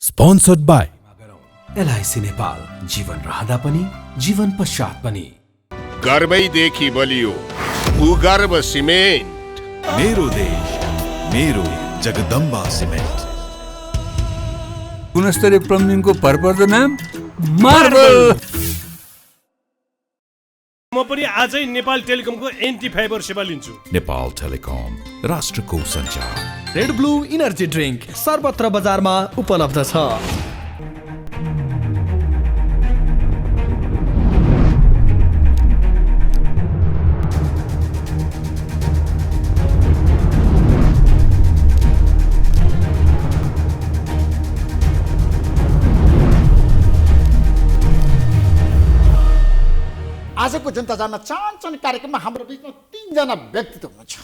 Sponsored by LIC Nepal, जीवन रहँदा पनि जीवन पश्चात पनि। गर्वैदेखि बलियो भूगर्भ सिमेन्ट। मेरो देश मेरो जगदम्बा सिमेन्ट। गुणस्तरीय प्लम्बिङको भरपर्दो नाम मार्बल। म पनि आजै नेपाल टेलिकमको एन्टी फाइबर सेवा लिन्छु। नेपाल टेलिकम, राष्ट्रको सञ्चार। रेड ब्लू इनर्जी ड्रिङ्क सर्वत्र बजारमा उपलब्ध छ। आजको जनता जान्न चाहन्छन् कार्यक्रममा हाम्रो बिचमा तीनजना व्यक्तित्व हुनुहुन्छ।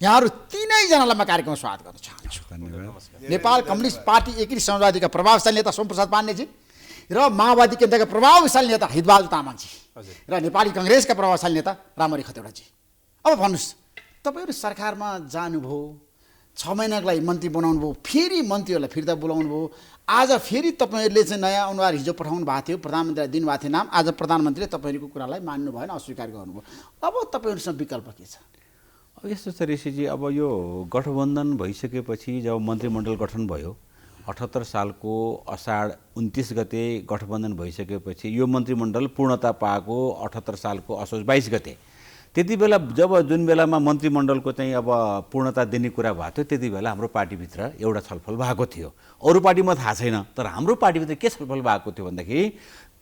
यहाँहरू तीनैजनालाई म कार्यक्रममा स्वागत गर्न चाहन्छु। नेपाल कम्युनिस्ट पार्टी एकीकृत समाजवादीका प्रभावशाली नेता सोमप्रसाद पाण्डेजी र माओवादी केन्द्रका प्रभावशाली नेता हितबहादुर तामाङजी र नेपाली कङ्ग्रेसका प्रभावशाली नेता रामहरि खतिवडाजी। अब भन्नुहोस्, तपाईँहरू सरकारमा जानुभयो, 6 महिनाको लागि मन्त्री बनाउनु भयो, फेरि मन्त्रीहरूलाई फिर्ता बोलाउनु भयो। आज फेरि तपाईँहरूले चाहिँ नयाँ अनुहार हिजो पठाउनु भएको थियो, प्रधानमन्त्रीलाई दिनुभएको थियो नाम। आज प्रधानमन्त्रीले तपाईँहरूको कुरालाई मान्नु भएन, अस्वीकार गर्नुभयो। अब तपाईँहरूसँग विकल्प के छ? अब यस्तो छ ऋषिजी, अब यो गठबन्धन भइसकेपछि जब मन्त्रीमण्डल गठन भयो 78 सालको असाढ 29 गते गठबन्धन भइसकेपछि यो मन्त्रीमण्डल पूर्णता पाएको 78 सालको असोज 22 गते। त्यति बेला जब जुन बेलामा मन्त्रीमण्डलको चाहिँ अब पूर्णता दिने कुरा भएको थियो त्यति बेला हाम्रो पार्टीभित्र एउटा छलफल भएको थियो। अरू पार्टीमा थाहा छैन, तर हाम्रो पार्टीभित्र के छलफल भएको थियो भन्दाखेरि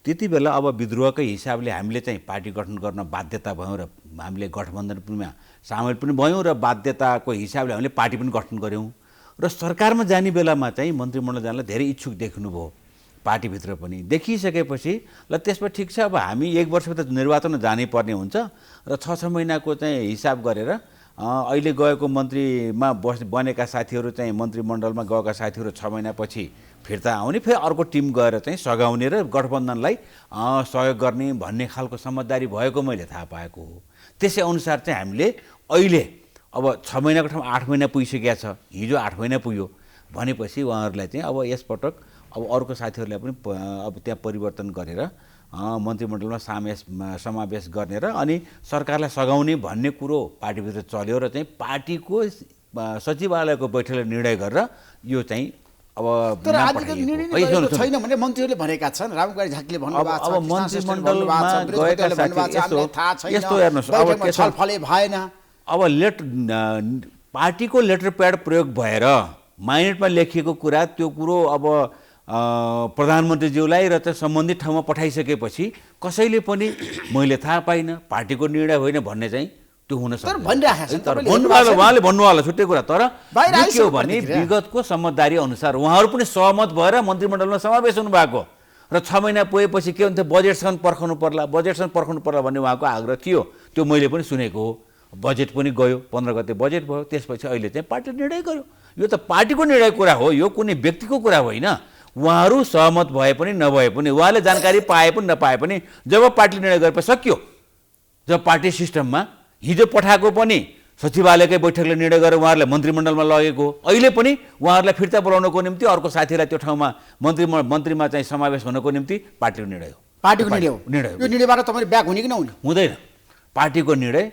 त्यति बेला अब विद्रोहकै हिसाबले हामीले चाहिँ पार्टी गठन गर्न बाध्यता भयौँ र हामीले गठबन्धनमा सामेल पनि भयौँ र बाध्यताको हिसाबले हामीले पार्टी पनि गठन गऱ्यौँ र सरकारमा जाने बेलामा चाहिँ मन्त्रीमण्डल जानलाई धेरै इच्छुक देख्नुभयो पार्टीभित्र पनि। देखिसकेपछि ल त्यसमा ठिक छ, अब हामी 1 वर्षभित्र निर्वाचनमा जानै पर्ने हुन्छ र 6-6 महिनाको चाहिँ हिसाब गरेर अहिले गएको मन्त्रीमा बनेका साथीहरू चाहिँ मन्त्रीमण्डलमा गएका साथीहरू 6 महिनापछि फिर्ता आउने, फेरि अर्को टिम गएर चाहिँ सघाउने र गठबन्धनलाई सहयोग गर्ने भन्ने खालको समझदारी भएको मैले थाहा पाएको हो। त्यसै अनुसार चाहिँ हामीले अहिले अब 6 महिनाको ठाउँमा 8 महिना पुगिसकेको छ, हिजो 8 महिना पुग्यो भनेपछि उहाँहरूलाई चाहिँ अब यसपटक अब अर्को साथीहरूलाई पनि अब त्यहाँ परिवर्तन गरेर मन्त्रीमण्डलमा समावेश गर्ने र अनि सरकारलाई सघाउने भन्ने कुरो पार्टीभित्र चल्यो र चाहिँ पार्टीको सचिवालयको बैठकले निर्णय गरेर यो चाहिँ अब छैन भने मन्त्रीहरूले भनेका छन्। रामकुमारी झाकीले भन्नुभएको छ, अब मन्त्रीमण्डलमा गएका साथी यस्तो हेर्नुहोस्, अब के छलफलै भएन। अब पार्टीको लेटर प्याड प्रयोग भएर माइनेटमा लेखिएको कुरा त्यो कुरो अब प्रधानमन्त्रीज्यूलाई र त्यो सम्बन्धित ठाउँमा पठाइसकेपछि कसैले पनि मैले थाहा पाइनँ, पार्टीको निर्णय होइन भन्ने चाहिँ त्यो हुन सक्छ। उहाँले भन्नुभयो छुट्टै कुरा, तर के हो भने विगतको समझदारी अनुसार उहाँहरू पनि सहमत भएर मन्त्रीमण्डलमा समावेश हुनुभएको र 6 महिना पुगेपछि के हुन्थ्यो, बजेटसँग पर्खनु पर्ला भन्ने उहाँको आग्रह थियो। त्यो मैले पनि सुनेको हो। बजेट पनि गयो, 15 गते बजेट भयो, त्यसपछि अहिले चाहिँ पार्टीले निर्णय गर्यो। यो त पार्टीको निर्णय कुरा हो, यो कुनै व्यक्तिको कुरा होइन। उहाँहरू सहमत भए पनि नभए पनि, उहाँले जानकारी पाए पनि नपाए पनि जब पार्टीले निर्णय गरेपछि सक्यो। जब पार्टी सिस्टममा हिजो पठाएको पनि सचिवालयकै बैठकले निर्णय गरेर उहाँहरूलाई मन्त्रीमण्डलमा लगेको, अहिले पनि उहाँहरूलाई फिर्ता बोलाउनको निम्ति अर्को साथीलाई त्यो ठाउँमा मन्त्रीमा चाहिँ समावेश हुनको निम्ति पार्टीको निर्णय हो। पार्टीको निर्णय यो निर्णयबाट तपाईले ब्याक हुने कि नहुने? हुँदैन। पार्टीको निर्णय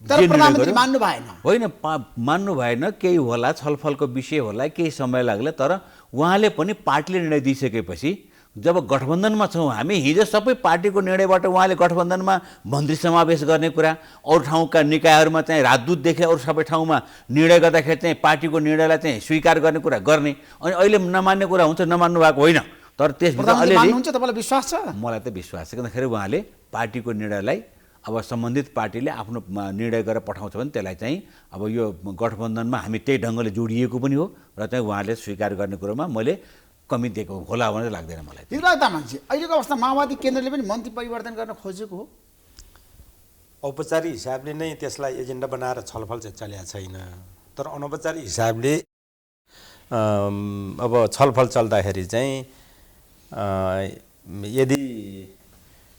प्रधानमन्त्री मान्नु भएन, होइन मान्नु भएन, केही होला, छलफलको विषय होला, केही समय लाग्ला, तर उहाँले पनि पार्टीले निर्णय दिइसकेपछि जब गठबन्धनमा छौँ हामी, हिजो सबै पार्टीको निर्णयबाट उहाँले गठबन्धनमा मन्त्री समावेश गर्ने कुरा, अरू ठाउँका निकायहरूमा चाहिँ राजदूतदेखि अरू सबै ठाउँमा निर्णय गर्दाखेरि चाहिँ पार्टीको निर्णयलाई चाहिँ स्वीकार गर्ने कुरा गर्ने, अनि अहिले नमान्ने कुरा हुन्छ, नमान्नु भएको होइन। तर त्यसभित्र तपाईँलाई विश्वास छ? मलाई त विश्वास छ, किनखेरि उहाँले पार्टीको निर्णयलाई अब सम्बन्धित पार्टीले आफ्नो निर्णय गरेर पठाउँछ भने त्यसलाई चाहिँ अब यो गठबन्धनमा हामी त्यही ढङ्गले जोडिएको पनि हो र चाहिँ उहाँले स्वीकार गर्ने कुरोमा मैले कमी दिएको होला भने लाग्दैन मलाई। लाग्दा मान्छे अहिलेको अवस्था माओवादी केन्द्रले पनि मन्त्री परिवर्तन गर्न खोजेको हो। औपचारिक हिसाबले नै त्यसलाई एजेन्डा बनाएर छलफल चाहिँ चलेको छैन, तर अनौपचारिक हिसाबले अब छलफल चल्दाखेरि चाहिँ यदि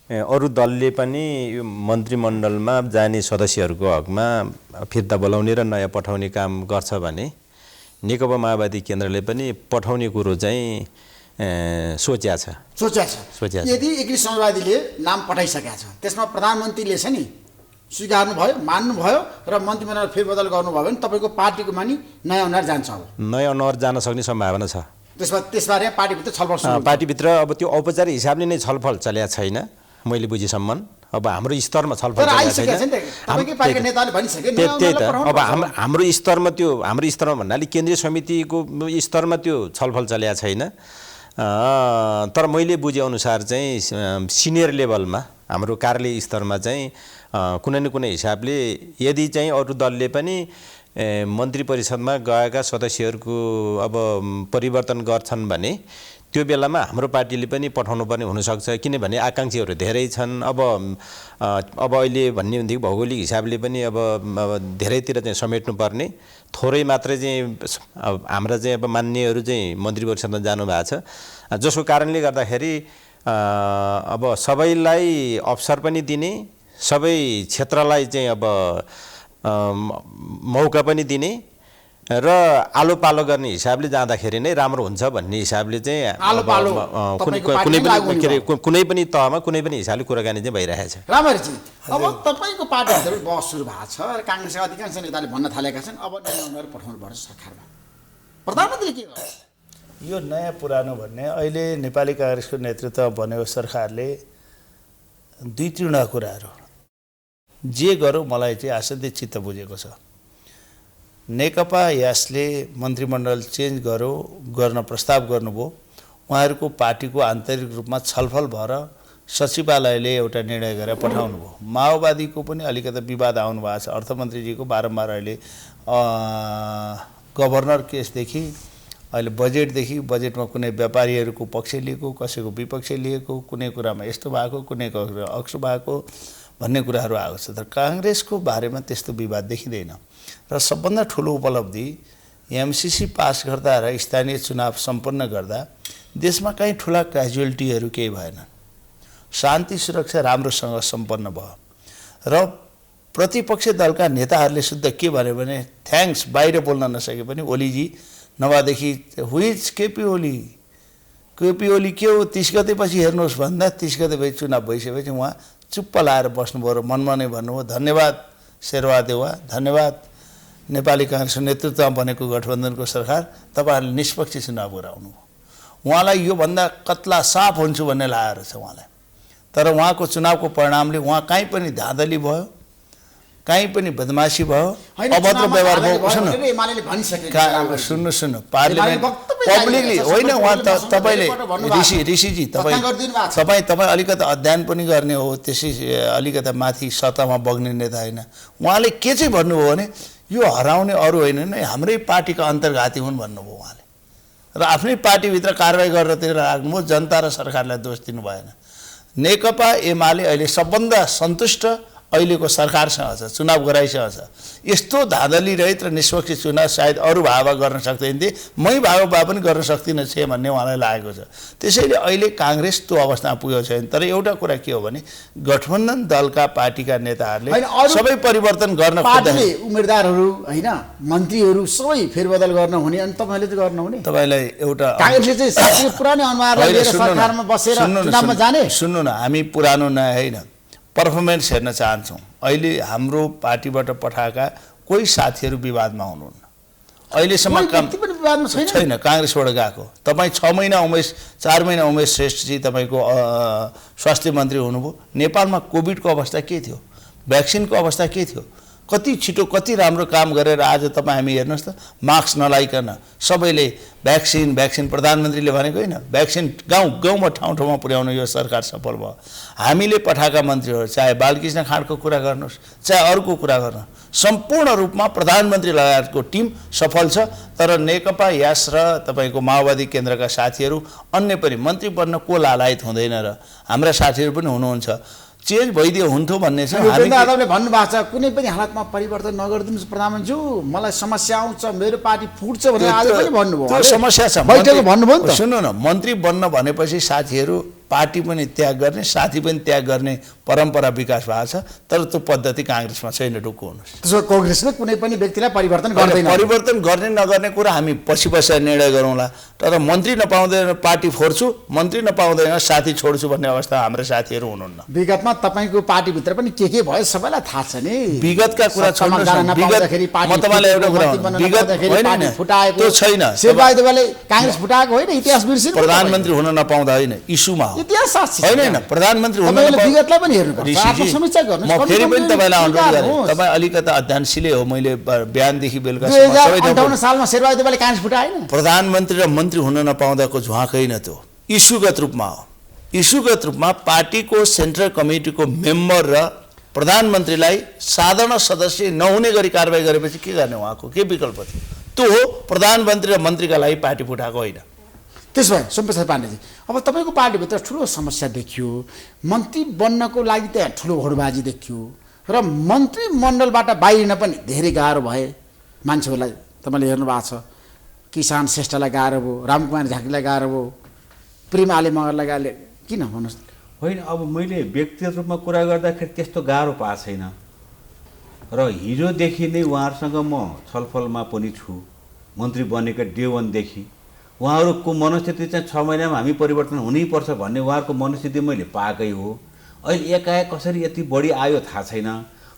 अरू दलले पनि यो मन्त्रीमण्डलमा जाने सदस्यहरूको हकमा फिर्ता बोलाउने र नयाँ पठाउने काम गर्छ भने नेकपा माओवादी केन्द्रले पनि पठाउने कुरो चाहिँ सोचेको छ। सोचेको सोचेको छ। छ। यदि एकीकृत समाजवादीले नाम पठाइसकेको छ त्यसमा प्रधानमन्त्रीले छ नि स्वीकार्नुभयो, मान्नुभयो र मन्त्रीमण्डल फेरबदल गर्नुभयो भने तपाईँको पार्टीको मानि नयाँ अनुहार जान्छ। अब नयाँ अनुहार जान सक्ने सम्भावना छ। त्यसबारे पार्टीभित्र छलफल सुरु हुन्छ। पार्टीभित्र अब त्यो औपचारिक हिसाबले नै छलफल चलेको छैन मैले बुझेसम्म। अब हाम्रो स्तरमा छलफल तर चलेको आइसकेको छ नि त, तपाईँकै पार्टीका नेताले भनिसके नयाँ त्यही त। अनुहारलाई अब पठाउनु पर्छ। हाम्रो स्तरमा भन्नाले केन्द्रीय समितिको स्तरमा त्यो छलफल चलेको छैन। तर मैले बुझेअनुसार चाहिँ सिनियर लेभलमा हाम्रो कार्यालय स्तरमा चाहिँ कुनै न कुनै हिसाबले यदि चाहिँ अरू दलले पनि मन्त्री परिषदमा गएका सदस्यहरूको अब परिवर्तन गर्छन् भने त्यो बेलामा हाम्रो पार्टीले पनि पठाउनु पर्ने हुनसक्छ। किनभने आकाङ्क्षीहरू धेरै छन्। अब अहिले भन्ने हुन्थ्यो भौगोलिक हिसाबले पनि अब धेरैतिर चाहिँ समेट्नुपर्ने, थोरै मात्रै चाहिँ हाम्रा चाहिँ अब मान्नेहरू चाहिँ मन्त्री परिषदमा जानुभएको छ। जसको कारणले गर्दाखेरि अब सबैलाई अवसर पनि दिने, सबै क्षेत्रलाई चाहिँ अब मौका पनि दिने र आलो पालो गर्ने हिसाबले जाँदाखेरि नै राम्रो हुन्छ भन्ने हिसाबले चाहिँ कुनै पनि तहमा कुनै पनि हिसाबले कुराकानी चाहिँ भइरहेको छ। रामहरिजी, अब तपाईँको पार्टीभित्र बहस सुरु भएको छ र काङ्ग्रेसका अधिकांश नेताले भन्न थालेका छन् अब नयाँ अनुहार पठाउनु पर्छ सरकारमा। प्रधानमन्त्रीले के गर्छ? यो नयाँ पुरानो भन्ने अहिले नेपाली काङ्ग्रेसको नेतृत्व बनेको सरकारले दुई तीनवटा कुराहरू जे गरौँ मलाई चाहिँ आसन्दै चित्त बुझेको छ। नेकपा यसले मन्त्रीमण्डल चेन्ज गर्न प्रस्ताव गर्नुभयो। उहाँहरूको पार्टीको आन्तरिक रूपमा छलफल भएर सचिवालयले एउटा निर्णय गरेर पठाउनु भयो। माओवादीको पनि अलिकति विवाद आउनु भएको छ। अर्थमन्त्रीजीको बारम्बार अहिले गभर्नर केसदेखि अहिले बजेटदेखि बजेटमा कुनै व्यापारीहरूको पक्ष लिएको, कसैको विपक्ष लिएको, कुनै कुरामा यस्तो भएको, कुनै कुरामा अक्सो भएको भन्ने कुराहरू आएको छ। तर काङ्ग्रेसको बारेमा त्यस्तो विवाद देखिँदैन र सबभन्दा ठुलो उपलब्धि एमसीसी पास गर्दा र स्थानीय चुनाव सम्पन्न गर्दा देशमा कहीँ ठुला क्याजुअलिटीहरू केही भएनन्। शान्ति सुरक्षा राम्रोसँग सम्पन्न भयो र प्रतिपक्ष दलका नेताहरूले शुद्ध के भन्यो भने थ्याङ्क्स बाहिर बोल्न नसके पनि ओलीजी नभएदेखि हुइज केपी ओली के हो 30 गतेपछि हेर्नुहोस् भन्दा 30 गतेपछि चुनाव भइसकेपछि उहाँ चुप्प लाएर बस्नुभयो र मनमा नै भन्नुभयो धन्यवाद शेरबहादेवा, धन्यवाद नेपाली काङ्ग्रेसको नेतृत्वमा बनेको गठबन्धनको सरकार, तपाईँहरूले निष्पक्ष चुनाव गराउनु भयो। उहाँलाई योभन्दा कत्ला साफ हुन्छु भन्ने लागेर छ उहाँलाई। तर उहाँको चुनावको परिणामले उहाँ कहीँ पनि धाँधली भयो, कहीँ पनि बदमासी भयो, अभद्र व्यवहार भयो। सुन्नु पार्लियामेन्ट पब्लिकली होइन, उहाँ तपाईँले ऋषिजी तपाईँ अलिकति अध्ययन पनि गर्ने हो, त्यसै अलिकति माथि सतहमा बग्ने नेता होइन। उहाँले के चाहिँ भन्नुभयो भने यो हराउने अरू होइन नै हाम्रै पार्टीका अन्तर्घाती हुन् भन्नुभयो उहाँले र आफ्नै पार्टीभित्र कारवाही गरेर त्यो राख्नुभयो। जनता र सरकारलाई दोष दिनु भएन। नेकपा एमाले अहिले सबभन्दा सन्तुष्ट अहिलेको सरकारसँग छ, चुनाव गराइसकेको छ। यस्तो धाँधली रहित र निष्पक्ष चुनाव सायद अरू भावा गर्न सक्दैन थिए, मै भावा पनि गर्न सक्दिनँ छे भन्ने उहाँलाई लागेको छ। त्यसैले अहिले काङ्ग्रेस त्यो अवस्थामा पुगेको छैन। तर एउटा कुरा के हो भने गठबन्धन दलका पार्टीका नेताहरूले सबै परिवर्तन गर्न पार्टीले उम्मेदवारहरू होइन मन्त्रीहरू सबै फेरबदल गर्न हुने अनि तपाईँले चाहिँ गर्न हुने। तपाईँलाई एउटा काङ्ग्रेसले चाहिँ पुरानो अनुहारलाई लिएर सरकारमा बसेर चुनावमा जाने। सुन्नु न, हामी पुरानो नयाँ होइन, पर्फर्मेन्स हेर्न चाहन्छौँ। अहिले हाम्रो पार्टीबाट पठाएका कोही साथीहरू विवादमा हुनुहुन्न। अहिलेसम्म काम छैन काङ्ग्रेसबाट गएको। तपाईँ 4 महिना उमेश श्रेष्ठजी तपाईँको स्वास्थ्य मन्त्री हुनुभयो। नेपालमा कोभिडको अवस्था के थियो, भ्याक्सिनको अवस्था के थियो, कति छिटो कति राम्रो काम गरेर आज तपाईँ हामी हेर्नुहोस् त मास्क नलाइकन सबैले भ्याक्सिन प्रधानमन्त्रीले भनेको होइन, भ्याक्सिन गाउँमा ठाउँ पुर्याउन यो सरकार सफल भयो। हामीले पठाएका मन्त्रीहरू चाहे बालकृष्ण खाँडको कुरा गर्नुहोस् चाहे अरूको कुरा गर्नुहोस्, सम्पूर्ण रूपमा प्रधानमन्त्री लगायतको टिम सफल छ। तर नेकपा यास र तपाईँको माओवादी केन्द्रका साथीहरू अन्य पनि मन्त्री बन्न को लालायत हुँदैन र हाम्रा साथीहरू पनि हुनुहुन्छ। चेन्ज भइदियो हुन्थ्यो भन्ने छ। यादवले भन्नुभएको छ कुनै पनि हालतमा परिवर्तन नगरिदिनुहोस् प्रधानमन्त्रीज्यू, मलाई समस्या आउँछ, मेरो पार्टी फुट्छ भनेर आज पनि भन्नुभयो। त्यो समस्या छ, बैठकमा भन्नुभयो नि त। सुन्नु न, मन्त्री बन्न भनेपछि साथीहरू पार्टी पनि त्याग गर्ने साथी पनि त्याग गर्ने परम्परा विकास भएको छ तर त्यो पद्धति काङ्ग्रेसमा छैन ढुक्क हुनुहोस् त्यसो भए कांग्रेसले कुनै पनि व्यक्तिलाई परिवर्तन गर्दैन परिवर्तन गर्ने नगर्ने कुरा हामी पछि बसेर निर्णय गरौँला तर मन्त्री नपाउँदैन पार्टी फोड्छु मन्त्री नपाउँदैन साथी छोड्छु भन्ने अवस्था हाम्रो साथीहरू हुनुहुन्न विगतमा तपाईँको पार्टीभित्र पनि के भयो सबैलाई थाहा छ नि विगतका कुरा छोड्नुहोस् न विगत म तपाईँलाई एउटा कुरा विगत होइन फुटाएको त्यो छैन शेरबहादुर देउवाले कांग्रेस फुटाएको होइन इतिहास बिर्सिनु प्रधानमन्त्री हुन नपाउँदा होइन इस्युमा हो इतिहास साक्षी छ। होइन होइन प्रधानमन्त्री हुन तपाईँले विगतलाई पनि हेर्नुपर्छ आत्मसमीक्षा गर्नुहोस् म फेरि पनि तपाईँलाई अनुरोध गरेँ तपाईँ अलिकता अध्ययनशीलै हो मैले बिहानदेखि बेलुकासम्म सबै 2058 सालमा शेरबहादुर देउवाले कांग्रेस फुटाएन प्रधानमन्त्री र मन्त्री हुन नपाउँदाको झ्वाकै न त्यो इस्युगत रूपमा हो इस्युगत रूपमा पार्टीको सेन्ट्रल कमिटीको मेम्बर र प्रधानमन्त्रीलाई साधारण सदस्य नहुने गरी कारबाही गरेपछि के गर्ने उहाँको के विकल्प थियो त्यो हो प्रधानमन्त्री र मन्त्रीका लागि पार्टी फुटाएको होइन त्यसो भए सोमप्रसाद पाण्डेजी अब तपाईँको पार्टीभित्र ठुलो समस्या देखियो मन्त्री बन्नको लागि त्यहाँ ठुलो होडबाजी देखियो र मन्त्रीमण्डलबाट बाहिरिन पनि धेरै गाह्रो भए मान्छेहरूलाई तपाईँले हेर्नु भएको छ किसान श्रेष्ठलाई गाह्रो भयो रामकुमार झाँक्रीलाई गाह्रो भयो प्रेम आले मगरलाई गाह्रो किन भन्नुहोस् होइन अब मैले व्यक्तिगत रूपमा कुरा गर्दाखेरि त्यस्तो गाह्रो पाएको छैन र हिजोदेखि नै उहाँहरूसँग म छलफलमा पनि छु मन्त्री बनेको डे 1 देखि उहाँहरूको मनस्थिति चाहिँ 6 महिनामा हामी परिवर्तन हुनैपर्छ भन्ने उहाँहरूको मनस्थिति मैले पाएकै हो अहिले एकाएक कसरी यति बढी आयो थाहा छैन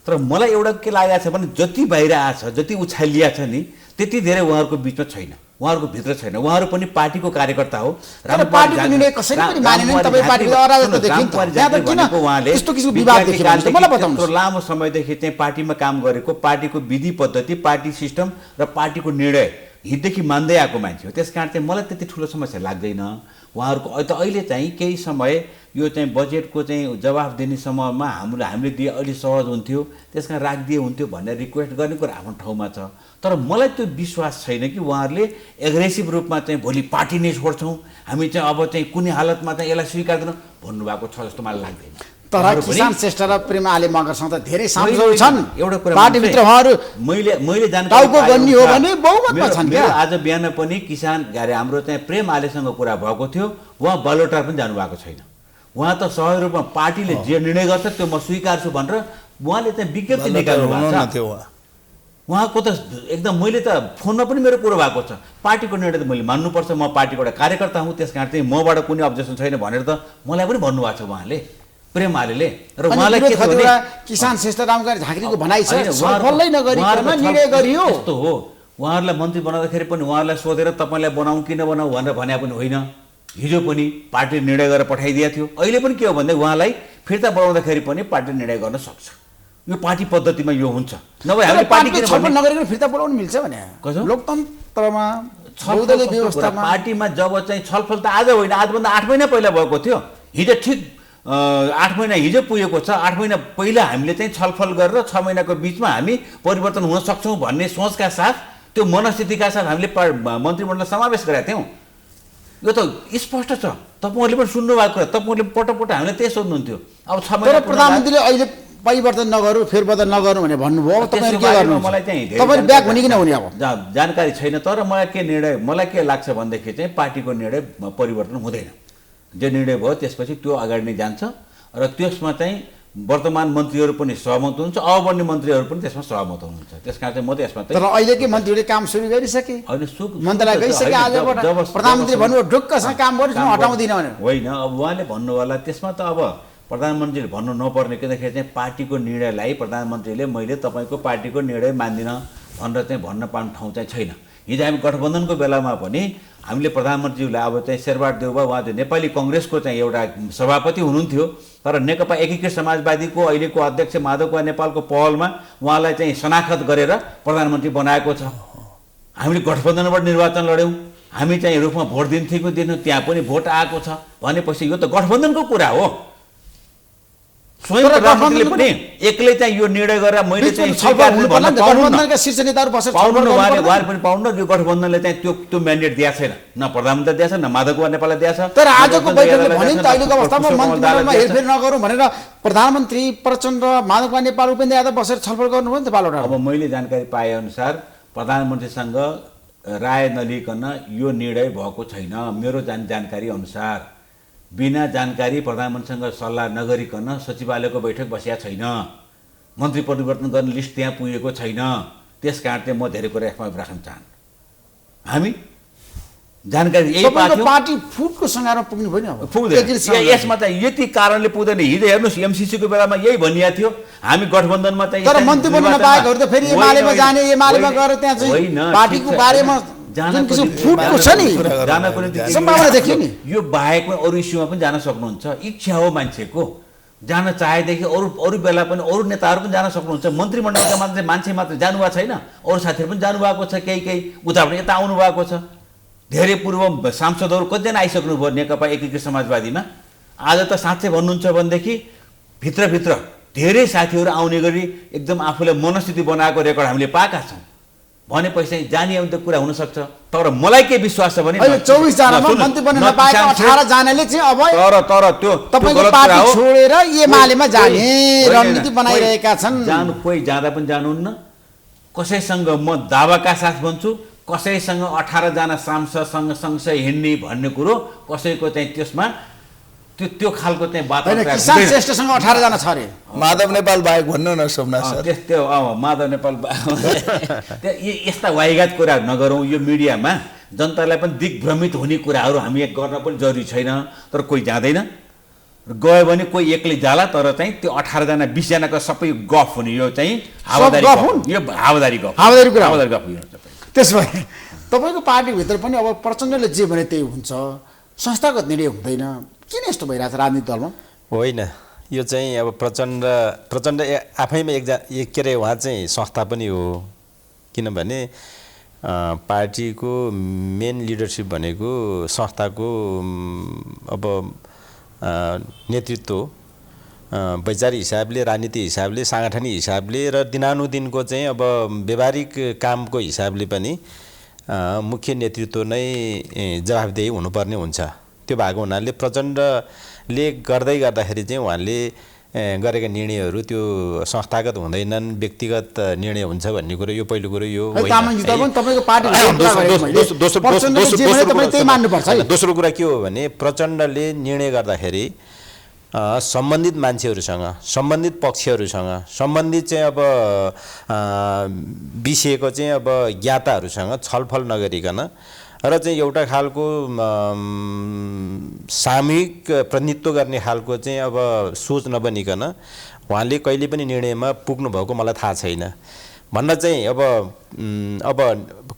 तर मलाई एउटा के लागेको छ भने जति बाहिर आएछ जति उछालिया छ नि त्यति धेरै उहाँहरूको बिचमा छैन उहाँहरूको भित्र छैन उहाँहरू पनि पार्टीको कार्यकर्ता हो पार्टीको निर्णय कसैले पनि मानेनन् तपाईँ पार्टीको अराजकता देखिन्छ त्यहाँ त किन त्यस्तो किसिमको विवाद देखियो भने मलाई बताउनुहोस् लामो समयदेखि चाहिँ पार्टीमा काम गरेको पार्टीको विधि पद्धति पार्टी सिस्टम र पार्टीको निर्णय हिजोदेखि मान्दै आएको मान्छे हो त्यसकारण चाहिँ मलाई त्यति ठुलो समस्या लाग्दैन उहाँहरूको अहिले चाहिँ केही समय यो चाहिँ बजेटको चाहिँ जवाफ दिने समयमा हामीले दिए अलि सहज हुन्थ्यो त्यसकारण राखिदिए हुन्थ्यो भनेर रिक्वेस्ट गर्ने कुरा आफ्नो ठाउँमा छ तर मलाई त्यो विश्वास छैन कि उहाँहरूले एग्रेसिभ रूपमा चाहिँ भोलि पार्टी नै छोड्छौँ हामी चाहिँ अब चाहिँ कुनै हालतमा चाहिँ यसलाई स्वीकार गर्नु भन्नुभएको छ जस्तो मलाई लाग्दैन तर किसान श्रेष्ठ र प्रेम आले मगरसँग त धेरै सामझौता छन् एउटा कुरा पार्टीभित्र उहाँहरू मैले टाउको गन्नी हो भने बहुमतमा छन् मेरो आज बिहान पनि किसान हाम्रो चाहिँ प्रेम आलेसँग कुरा भएको थियो उहाँ बालोटार पनि जानुभएको छैन उहाँ त सहज रूपमा पार्टीले जे निर्णय गर्छ त्यो म स्वीकार्छु भनेर उहाँले चाहिँ विज्ञप्ति निकाल्नु भएको छ उहाँको त एकदम मैले त फोनमा पनि मेरो कुरो भएको छ पार्टीको निर्णय त मैले मान्नुपर्छ म पार्टीको एउटा कार्यकर्ता हुँ त्यसकारण चाहिँ मबाट कुनै अब्जेक्सन छैन भनेर त मलाई पनि भन्नुभएको छ उहाँले प्रेम आलेले र उहाँलाई के छ भने किसान श्रेष्ठ रामकुमार झाँक्रीको भनाइ छ छलफलै नगरिकन निर्णय गरियो यस्तो हो उहाँहरूलाई मन्त्री बनाउँदाखेरि पनि उहाँहरूलाई सोधेर तपाईँलाई बनाऊ कि नबनाऊ भनेर भने पनि होइन हिजो पनि पार्टी निर्णय गरेर पठाइदिएको थियो अहिले पनि के हो भन्दा उहाँलाई फिर्ता बनाउँदाखेरि पनि पार्टी निर्णय गर्न सक्छ यो पार्टी पद्धतिमा यो हुन्छ नभए हामीले पार्टी किन छलफल नगरिकन फिर्ता बोलाउन मिल्छ भने लोकतन्त्रमा बहुदलीय व्यवस्थामा पार्टीमा जब चाहिँ छलफल त आज होइन आजभन्दा 8 महिना पहिला भएको थियो हिजो ठिक 8 महिना हिजो पुगेको छ 8 महिना पहिला हामीले चाहिँ छलफल गरेर 6 महिनाको बिचमा हामी परिवर्तन हुन सक्छौँ भन्ने सोचका साथ त्यो मनस्थितिका साथ हामीले मन्त्रीमण्डल समावेश गरेका थियौँ यो त स्पष्ट छ तपाईँहरूले पनि सुन्नुभएको कुरा तपाईँहरूले पटक हामीलाई त्यही सोध्नुहुन्थ्यो अब 6 महिना प्रधानमन्त्रीले अहिले परिवर्तन नगरौँ फेरबदल नगरौँ भने भन्नुभयो तपाईँहरू के गर्नु मलाई चाहिँ तपाईँ ब्याक हुने कि नहुने अब जानकारी छैन तर मलाई के लाग्छ भनेदेखि चाहिँ पार्टीको निर्णय परिवर्तन हुँदैन जे निर्णय भयो त्यसपछि त्यो अगाडि नै जान्छ र त्यसमा चाहिँ वर्तमान मन्त्रीहरू पनि सहमत हुनुहुन्छ अब बन्ने मन्त्रीहरू पनि त्यसमा सहमत हुनुहुन्छ त्यसकारण चाहिँ म त यसमा तर अहिलेकै मन्त्रीले काम सुरु गरिसके होइन मन्त्रालय गइसके आजबाट प्रधानमन्त्री भन्नुभयो ढुक्कसँग काम गर्नु हटाउँदिन भनेर होइन अब उहाँले भन्नुभयो त्यसमा त अब प्रधानमन्त्रीले भन्नु नपर्ने किनखेरि चाहिँ पार्टीको निर्णयलाई प्रधानमन्त्रीले मैले तपाईँको पार्टीको निर्णय मान्दिनँ भनेर चाहिँ भन्न पाउने ठाउँ चाहिँ छैन हिजो हामी गठबन्धनको बेलामा पनि हामीले प्रधानमन्त्रीलाई अब चाहिँ शेरबहादुर देउवा उहाँ चाहिँ नेपाली कङ्ग्रेसको चाहिँ एउटा सभापति हुनुहुन्थ्यो तर नेकपा एकीकृत समाजवादीको अहिलेको अध्यक्ष माधव कुमार नेपालको पहलमा उहाँलाई चाहिँ शनाखत गरेर प्रधानमन्त्री बनाएको छ हामीले गठबन्धनबाट निर्वाचन लड्यौँ हामी चाहिँ रूपमा भोट दिन्थ्यौँ त्यहाँ पनि भोट आएको छ भनेपछि यो त गठबन्धनको कुरा हो स्वयं प्रधानमन्त्रीले पनि एक्लै चाहिँ यो निर्णय गरेर मैले चाहिँ गठबन्धनका शीर्ष नेताहरू बसेर उहाँले पनि पाउनु यो गठबन्धनले चाहिँ त्यो म्यान्डेट दिएको छैन न प्रधानमन्त्री दिएको छ न माधव कुमार नेपालले दिएको छ तर आजको बैठकले भने नि त अहिलेको अवस्थामा मन्त्रीमण्डलमा हेरफेर नगरौँ भनेर प्रधानमन्त्री प्रचण्ड माधव कुमार नेपाल उपेन्द्र यादव बसेर छलफल गर्नुभयो नि त पालोटा अब मैले जानकारी पाए अनुसार प्रधानमन्त्रीसँग राय नलिकन यो निर्णय भएको छैन मेरो जानकारी अनुसार बिना जानकारी प्रधानमन्त्रीसँग सल्लाह नगरिकन सचिवालयको बैठक बसेका छैन, मन्त्री परिवर्तन गर्ने लिस्ट त्यहाँ पुगेको छैन। त्यस कारण चाहिँ म धेरै कुरा यसमा राख्न चाहन्छु। हामी जानकारी यही पाथ्यौँ, पार्टी फुटको सङ्घारमा पुग्नु भयो नि अब पुग्दैन। यसमा चाहिँ यति कारणले पुग्दैन। हिजो हेर्नुहोस् एमसिसीको बेलामा यही भनिएको थियो, हामी गठबन्धनमा चाहिँ तर मन्त्री बन्न नपाएकोहरू त फेरि एमालेमा जाने, एमालेमा गएर त्यहाँ चाहिँ पार्टीको बारेमा जुन किसिम फुटको छ नि जानको निम्ति सम्भावना देखियो नि। यो बाहेकमा अरू इस्युमा पनि जान सक्नुहुन्छ। इच्छा हो मान्छेको, जान चाहेदेखि अरू बेला पनि अरू नेताहरू पनि जान सक्नुहुन्छ। मन्त्रीमण्डलका मान्छे मात्र जानुभएको छैन, अरू साथीहरू पनि जानुभएको छ, केही उताबाट यता आउनु भएको छ। धेरै पूर्व सांसदहरू कतिजना आइसक्नुभयो नेकपा एकीकृत समाजवादीमा। आज त साँच्चै भन्नुहुन्छ भनेदेखि भित्रभित्र धेरै साथीहरू आउने गरी एकदम आफूलाई मनस्थिति बनाएको रेकर्ड हामीले पाएका छौँ। भनेपछि जाने त कुरा हुनसक्छ, तर मलाई के विश्वास छ भने 24 जनामा मन्त्री बन्न नपाएका 18 जनाले चाहिँ अब तर त्यो तपाईको पार्टी छोडेर एमालेमा जाने रणनीति बनाइरहेका छन्। कोही जाँदा पनि जानुहुन्न। कसैसँग म दावाका साथ भन्छु, कसैसँग 18 जना सांसदसँग सँगसँगै हिँड्ने भन्ने कुरो कसैको चाहिँ त्यसमा त्यो खालको चाहिँ वातावरण किसान श्रेष्ठसँग 18 जना छ अरे। माधव नेपाल बाहेक भन्नु न सोमनाथ सर। त्यस्तो माधव नेपाल यस्ता वाइगात कुराहरू नगरौँ। यो मिडियामा जनतालाई पनि दिग्भ्रमित हुने कुराहरू हामी गर्न पनि जरुरी छैन। तर कोही जाँदैन, गयो भने कोही एक्लै जाला, तर चाहिँ त्यो 18 जना 20 जनाको सबै गफ हुने यो चाहिँ हावादारी गफ, यो हावादारी गफ त्यसो भए तपाईँको पार्टीभित्र पनि अब प्रचण्डले जे भने त्यही हुन्छ, संस्थागत निर्णय हुँदैन। किन यस्तो भइरहेछ राजनीतिक दलमा? होइन, यो चाहिँ अब प्रचण्ड आफैमा के अरे उहाँ चाहिँ संस्था पनि हो। किनभने पार्टीको मेन लिडरसिप भनेको संस्थाको अब नेतृत्व वैचारिक हिसाबले, राजनीतिक हिसाबले, साङ्गठनिक हिसाबले र दिनानुदिनको चाहिँ अब व्यवहारिक कामको हिसाबले पनि मुख्य नेतृत्व नै जवाफदेही हुनुपर्ने हुन्छ। त्यो भएको हुनाले प्रचण्डले गर्दाखेरि चाहिँ उहाँले गरेका निर्णयहरू त्यो संस्थागत हुँदैनन्, व्यक्तिगत निर्णय हुन्छ भन्ने कुरो यो पहिलो कुरो यो दोस्रो कुरा के हो भने प्रचण्डले निर्णय गर्दाखेरि सम्बन्धित मान्छेहरूसँग, सम्बन्धित पक्षहरूसँग, सम्बन्धित चाहिँ अब विषयको चाहिँ अब ज्ञाताहरूसँग छलफल नगरिकन र चाहिँ एउटा खालको सामूहिक प्रतिनिधित्व गर्ने खालको चाहिँ अब सोच नबनिकन उहाँले कहिले पनि निर्णयमा पुग्नु भएको मलाई थाहा छैन। भन्न चाहिँ अब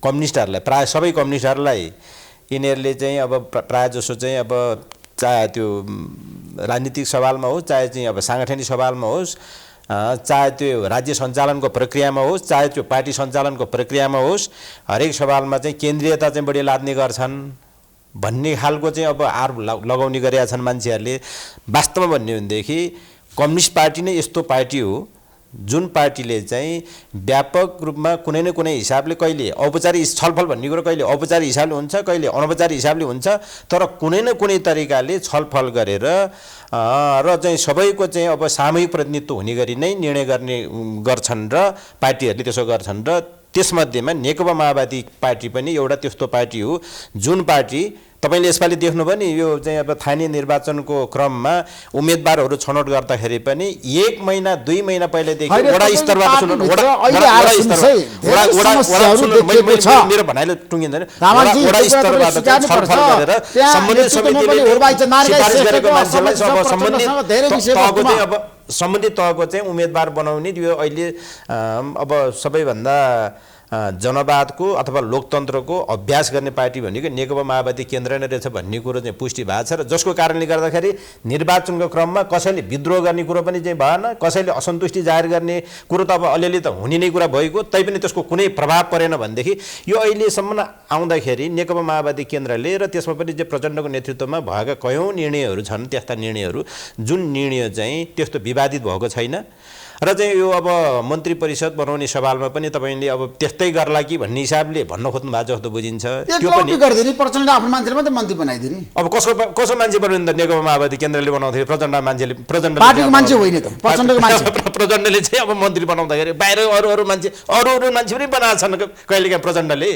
कम्युनिस्टहरूलाई, प्राय सबै कम्युनिस्टहरूलाई यिनीहरूले चाहिँ अब प्रायः जसो चाहिँ अब चाहे त्यो राजनीतिक सवालमा होस्, चाहे चाहिँ अब साङ्गठनिक सवालमा होस्, चाहे त्यो राज्य सञ्चालनको प्रक्रियामा होस्, चाहे त्यो पार्टी सञ्चालनको प्रक्रियामा होस्, हरेक सवालमा चाहिँ केन्द्रीयता चाहिँ बढी लाद्ने गर्छन् भन्ने खालको चाहिँ अब आरोप लगाउने गरेका छन् मान्छेहरूले। वास्तवमा भन्ने हो भनेदेखि कम्युनिस्ट पार्टी नै यस्तो पार्टी हो जुन पार्टीले चाहिँ व्यापक रूपमा कुनै न कुनै हिसाबले कहिले औपचारिक छलफल भन्ने कुरो कहिले औपचारिक हिसाबले हुन्छ, कहिले अनौपचारिक हिसाबले हुन्छ, तर कुनै न कुनै तरिकाले छलफल गरेर र चाहिँ सबैको चाहिँ अब सामूहिक प्रतिनिधित्व हुने गरी नै निर्णय गर्छन् र पार्टीहरूले त्यसो गर्छन्। र त्यसमध्येमा नेकपा माओवादी पार्टी पनि एउटा त्यस्तो पार्टी हो जुन पार्टी तपाईले यसपालि देख्नुभयो नि यो चाहिँ अब स्थानीय निर्वाचनको क्रममा उम्मेदवारहरू छनौट गर्दाखेरि पनि 1 महिना 2 महिना पहिलेदेखि वडा स्तरबाट मेरो भनाइले टुङ्गिँदैन, वडा स्तरबाट छलफल गरेर सम्बन्धित समितिले सिफारिस गरेको मान्छेलाई सम्बन्धित तहको चाहिँ उम्मेदवार बनाउने यो अहिले अब सबैभन्दा जनवादको अथवा लोकतन्त्रको अभ्यास गर्ने पार्टी भनेको नेकपा माओवादी केन्द्र नै रहेछ भन्ने कुरो चाहिँ पुष्टि भएको छ। र जसको कारणले गर्दाखेरि निर्वाचनको क्रममा कसैले विद्रोह गर्ने कुरो पनि चाहिँ भएन, कसैले असन्तुष्टि जाहेर गर्ने कुरो त अब अलिअलि त हुने नै कुरा भएको, तैपनि त्यसको कुनै प्रभाव परेन भनेदेखि यो अहिलेसम्म आउँदाखेरि नेकपा माओवादी केन्द्रले र त्यसमा पनि चाहिँ प्रचण्डको नेतृत्वमा भएका कयौँ निर्णयहरू छन्, त्यस्ता निर्णयहरू जुन निर्णय चाहिँ त्यस्तो विवादित भएको छैन। र चाहिँ यो अब मन्त्री परिषद बनाउने सवालमा पनि तपाईले अब त्यस्तै गर्ला कि भन्ने हिसाबले भन्न खोज्नु भएको जस्तो बुझिन्छ। त्यो पनि गर्दिनी प्रचण्ड आफ्नो मान्छेले मात्रै मन्त्री बनाइदिने। अब कसो मान्छे बनाउने त नेकपा माओवादी केन्द्रले बनाउँथ्यो, प्रचण्ड पार्टीको मान्छे होइन त, प्रचण्डको मान्छे। प्रचण्डले चाहिँ अब मन्त्री बनाउँदाखेरि बाहिर अरू मान्छे पनि बनाएको छन् कहिलेकाहीँ प्रचण्डले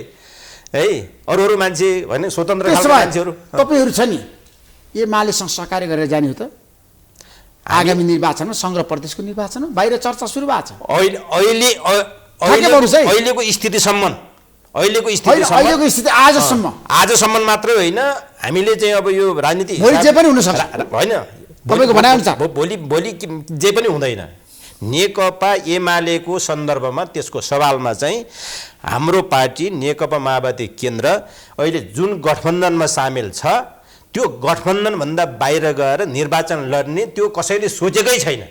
है, अरू मान्छे भने स्वतन्त्र खालको मान्छेहरू तपाईहरु छ नि एमालेसँग सहकार्य गरेर जाने हो त आगामी निर्वाचनमा सङ्घ र प्रदेशको निर्वाचनमा बाहिर चर्चा सुरु भएको छ अहिलेको स्थितिसम्म अहिलेको स्थिति आजसम्म मात्रै होइन हामीले चाहिँ अब यो राजनीति भोलि जे पनि हुन सक्छ होइन तपाईँको भनाइअनुसार भोलि जे पनि हुँदैन नेकपा एमालेको सन्दर्भमा त्यसको सवालमा चाहिँ हाम्रो पार्टी नेकपा माओवादी केन्द्र अहिले जुन गठबन्धनमा सामेल छ त्यो गठबन्धनभन्दा बाहिर गएर निर्वाचन लड्ने त्यो कसैले सोचेकै छैन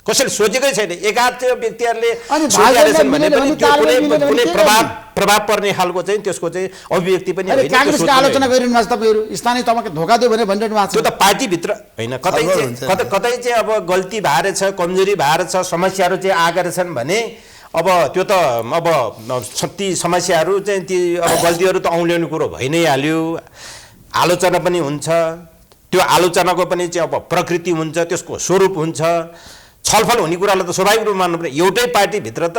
एकाध व्यक्तिहरूले सोचिरहेछन् भने पनि त्यो कुनै प्रभाव पर्ने खालको चाहिँ त्यसको चाहिँ अभिव्यक्ति पनि होइन कांग्रेसको आलोचना गरिरहनु भएको छ तपाईँहरू स्थानीय तहमा धोका दियो भने भनिरहनु भएको छ त्यो त पार्टीभित्र होइन कतै चाहिँ अब गल्ती भएर छ कमजोरी भएर छ समस्याहरू चाहिँ आएका छन् भने अब त्यो त अब ती समस्याहरू चाहिँ ती अब गल्तीहरू त औँल्याउने कुरो भइ नै हाल्यो आलोचना पनि हुन्छ त्यो आलोचनाको पनि चाहिँ अब प्रकृति हुन्छ त्यसको स्वरूप हुन्छ छलफल हुने कुरालाई त स्वाभाविक रूपमा मान्नु पर्ने एउटै पार्टीभित्र त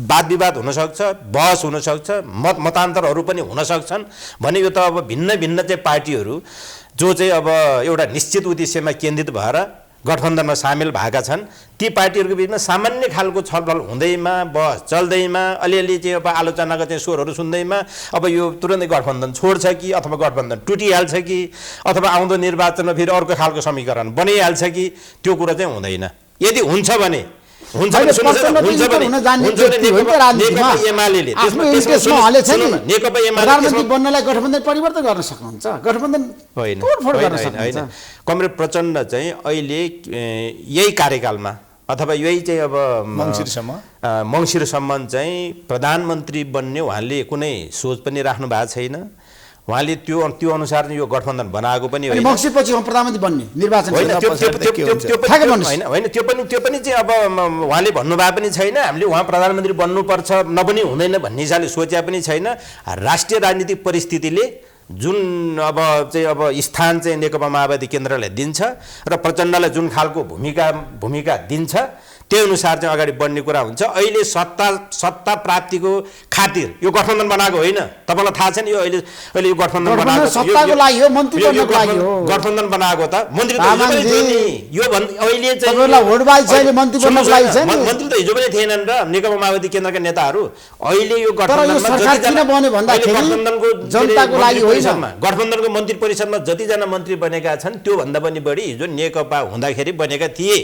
वाद विवाद हुनसक्छ बहस हुनसक्छ मतान्तरहरू पनि हुन सक्छन् भने यो त अब भिन्न भिन्न चाहिँ पार्टीहरू जो चाहिँ अब एउटा निश्चित उद्देश्यमा केन्द्रित भएर गठबन्धनमा सामेल भएका छन् ती पार्टीहरूको बिचमा सामान्य खालको छलफल हुँदैमा बहस चल्दैमा अलिअलि चाहिँ अब आलोचनाको चाहिँ स्वरहरू सुन्दैमा अब यो तुरन्तै गठबन्धन छोड्छ कि अथवा गठबन्धन टुटिहाल्छ कि अथवा आउँदो निर्वाचनमा फेरि अर्को खालको समीकरण बनिहाल्छ कि त्यो कुरा चाहिँ हुँदैन यदि हुन्छ भने कमरेड प्रचण्ड चाहिँ अहिले यही कार्यकालमा अथवा यही चाहिँ अब मङ्सिरसम्म चाहिँ प्रधानमन्त्री बन्ने उहाँले कुनै सोच पनि राख्नु भएको छैन उहाँले त्यो अनुसार यो गठबन्धन बनाएको पनि होइन मङ्सिरपछि प्रधानमन्त्री बन्ने निर्वाचन होइन त्यो पनि चाहिँ अब उहाँले भन्नुभएको पनि छैन हामीले उहाँ प्रधानमन्त्री बन्नुपर्छ नबनी हुँदैन भन्ने हिसाबले सोचे पनि छैन राष्ट्रिय राजनीतिक परिस्थितिले जुन अब चाहिँ अब स्थान चाहिँ नेकपा माओवादी केन्द्रलाई दिन्छ र प्रचण्डलाई जुन खालको भूमिका दिन्छ त्यही अनुसार चाहिँ अगाडि बढ्ने कुरा हुन्छ अहिले सत्ता प्राप्तिको खातिर यो गठबन्धन बनाएको होइन तपाईँलाई थाहा छ नि यो अहिले यो गठबन्धन बनाएको गठबन्धन बनाएको त मन्त्री त अहिले मन्त्री त हिजो पनि थिएनन् र नेकपा माओवादी केन्द्रका नेताहरू अहिले यो गठबन्धनको मन्त्री परिषदमा जतिजना मन्त्री बनेका छन् त्योभन्दा पनि बढी हिजो नेकपा हुँदाखेरि बनेका थिए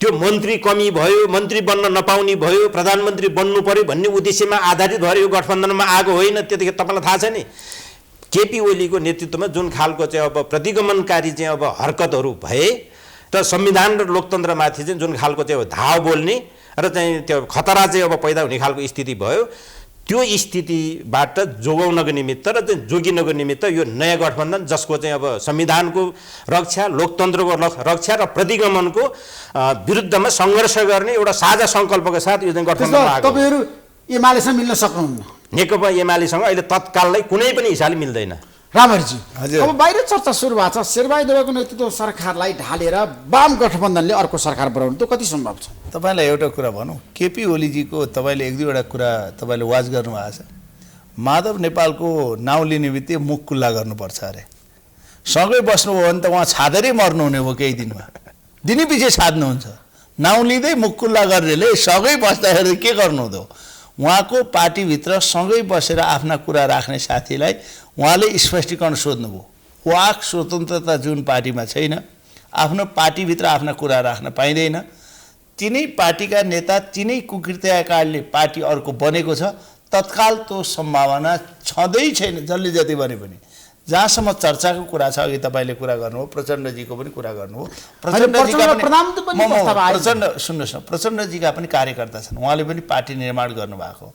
त्यो मन्त्री कमी भयो मन्त्री बन्न नपाउने भयो प्रधानमन्त्री बन्नु पर्यो भन्ने उद्देश्यमा आधारित भएर यो गठबन्धनमा आएको होइन त्यतिखेर तपाईँलाई थाहा छ नि केपी ओलीको नेतृत्वमा जुन खालको चाहिँ अब प्रतिगमनकारी चाहिँ अब हरकतहरू भए त संविधान र लोकतन्त्रमाथि चाहिँ जुन खालको चाहिँ धाव बोल्ने र चाहिँ त्यो खतरा चाहिँ अब पैदा हुने खालको स्थिति भयो त्यो स्थितिबाट जोगाउनको निमित्त र चाहिँ जोगिनको निमित्त यो नयाँ गठबन्धन जसको चाहिँ अब संविधानको रक्षा लोकतन्त्रको रक्षा र प्रतिगमनको विरुद्धमा सङ्घर्ष गर्ने एउटा साझा सङ्कल्पको साथ यो चाहिँ गठबन्धन आएको तपाईहरु एमालेसँग मिल्न सक्नुहुन्न नेकपा एमालेसँग अहिले तत्काललाई कुनै पनि हिसाबले मिल्दैन रामहरिजी अब बाहिर चर्चा सुरु भएको छ शेरबहादुर देउवाको नेतृत्व सरकारलाई ढालेर वाम गठबन्धनले अर्को सरकार बनाउनु त्यो कति सम्भव छ तपाईलाई एउटा कुरा भनौँ केपी ओलीजीको तपाईँले एक दुईवटा कुरा तपाईँले वाच गर्नुभएको छ माधव नेपालको नाउँ लिने बित्तिकै मुख खुल्ला गर्नुपर्छ अरे सँगै बस्नुभयो भने त उहाँ छादेरै मर्नुहुने हो केही दिनमा दिनै पछि छाड्नुहुन्छ नाउँ लिँदै मुख खुल्ला गर्नेले सँगै बस्दाखेरि के गर्नुहुँदो उहाँको पार्टीभित्र सँगै बसेर आफ्ना कुरा राख्ने साथीलाई उहाँले स्पष्टीकरण सोध्नुभयो वाक स्वतन्त्रता जुन पार्टीमा छैन आफ्नो पार्टीभित्र आफ्ना कुरा राख्न पाइँदैन तिनै पार्टीका नेता तिनै कुकृत्याकारले पार्टी अर्को बनेको छ तत्काल त्यो सम्भावना छँदै छैन जसले जति भने पनि जहाँसम्म चर्चाको कुरा छ अघि तपाईँले कुरा गर्नुभयो प्रचण्डजीको पनि कुरा गर्नुभयो सुन्नुहोस् न प्रचण्डजीका पनि कार्यकर्ता छन् उहाँले पनि पार्टी निर्माण गर्नुभएको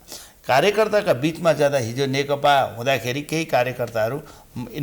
कार्यकर्ताका बिचमा जाँदा हिजो नेकपा हुँदाखेरि केही कार्यकर्ताहरू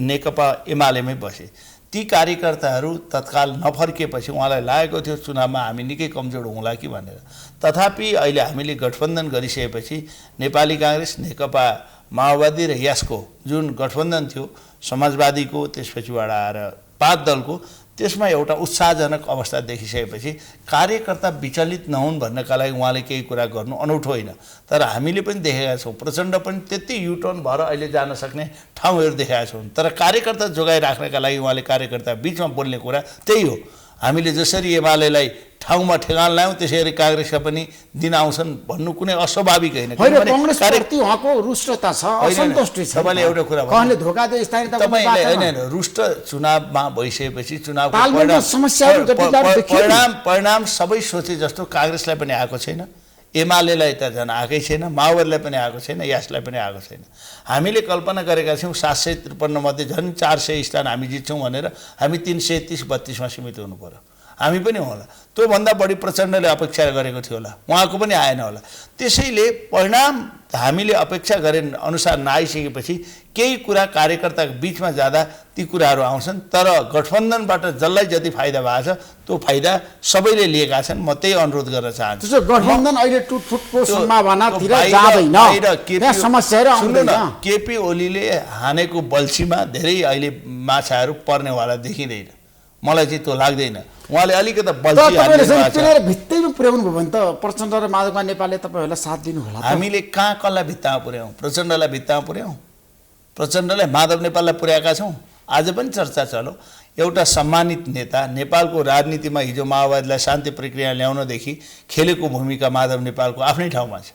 नेकपा एमालेमै बसे ती कार्यकर्ताहरू तत्काल नफर्किएपछि उहाँलाई लागेको थियो चुनावमा हामी निकै कमजोर होउँला कि भनेर तथापि अहिले हामीले गठबन्धन गरिसकेपछि नेपाली काङ्ग्रेस नेकपा माओवादी र यसको जुन गठबन्धन थियो समाजवादीको त्यसपछिबाट आएर 5 दलको त्यसमा एउटा उत्साहजनक अवस्था देखिसकेपछि कार्यकर्ता विचलित नहुन् भन्नका लागि उहाँले केही कुरा गर्नु अनौठो होइन। तर हामीले पनि देखेका छौँ प्रचण्ड पनि त्यति युटर्न भएर अहिले जान सक्ने ठाउँहरू देखेका छौँ। तर कार्यकर्ता जोगाइराख्नका लागि उहाँले कार्यकर्ता बिचमा बोल्ने कुरा त्यही हो। हामीले जसरी एमालेलाई ठाउँमा ठेगान ल्यायौँ त्यसरी काङ्ग्रेसका पनि दिन आउँछन् भन्नु कुनै अस्वाभाविक होइन। काङ्ग्रेसप्रति उहाँको रुष्टता छ, असन्तुष्टि छ। तपाईँले एउटा कुरा कसले धोका दियो स्थानीय तपाईँले होइन रुष्ट चुनावमा भइसकेपछि चुनावको परिणाम सबै सोचे जस्तो काङ्ग्रेसलाई पनि आएको छैन, एमालेलाई त झन् आएकै छैन, माओवादीलाई पनि आएको छैन, यसलाई पनि आएको छैन। हामीले कल्पना गरेका छौँ 753 मध्ये झन् 400 स्थान हामी जित्छौँ भनेर हामी 330-32मा सीमित हुनु पर्यो। हामी पनि होला, त्योभन्दा बढी प्रचण्डले अपेक्षा गरेको थियो होला, उहाँको पनि आएन होला। त्यसैले परिणाम हामीले अपेक्षा गरे अनुसार नआइसकेपछि केही कुरा कार्यकर्ताको बिचमा जाँदा ती कुराहरू आउँछन्। तर गठबन्धनबाट जसलाई जति फाइदा भएको छ त्यो फाइदा सबैले लिएका छन्। म त्यही अनुरोध गर्न चाहन्छु। गठबन्धन अहिले टुटफुटको सम्भावनातिर जाँदैन, त्यहाँ समस्याहरू आउँदैन। केपी ओलीले हानेको बल्छीमा धेरै अहिले माछाहरू पर्नेवाला देखिँदैन, मलाई चाहिँ त्यो लाग्दैन। उहाँले अलिकति भित्तैमा पुर्याउनु भयो भने त प्रचण्ड र माधवकुमार नेपालले तपाईँहरूलाई साथ दिनु होला। हामीले कहाँ कसलाई भित्तामा पुर्याउँ? प्रचण्डलाई भित्तामा पुर्याउँ, प्रचण्डलाई माधव नेपाललाई पुर्याएका छौँ। आज पनि चर्चा चल्यो, एउटा सम्मानित नेता नेपालको राजनीतिमा हिजो माओवादीलाई शान्ति प्रक्रिया ल्याउनदेखि खेलेको भूमिका माधव नेपालको आफ्नै ठाउँमा छ।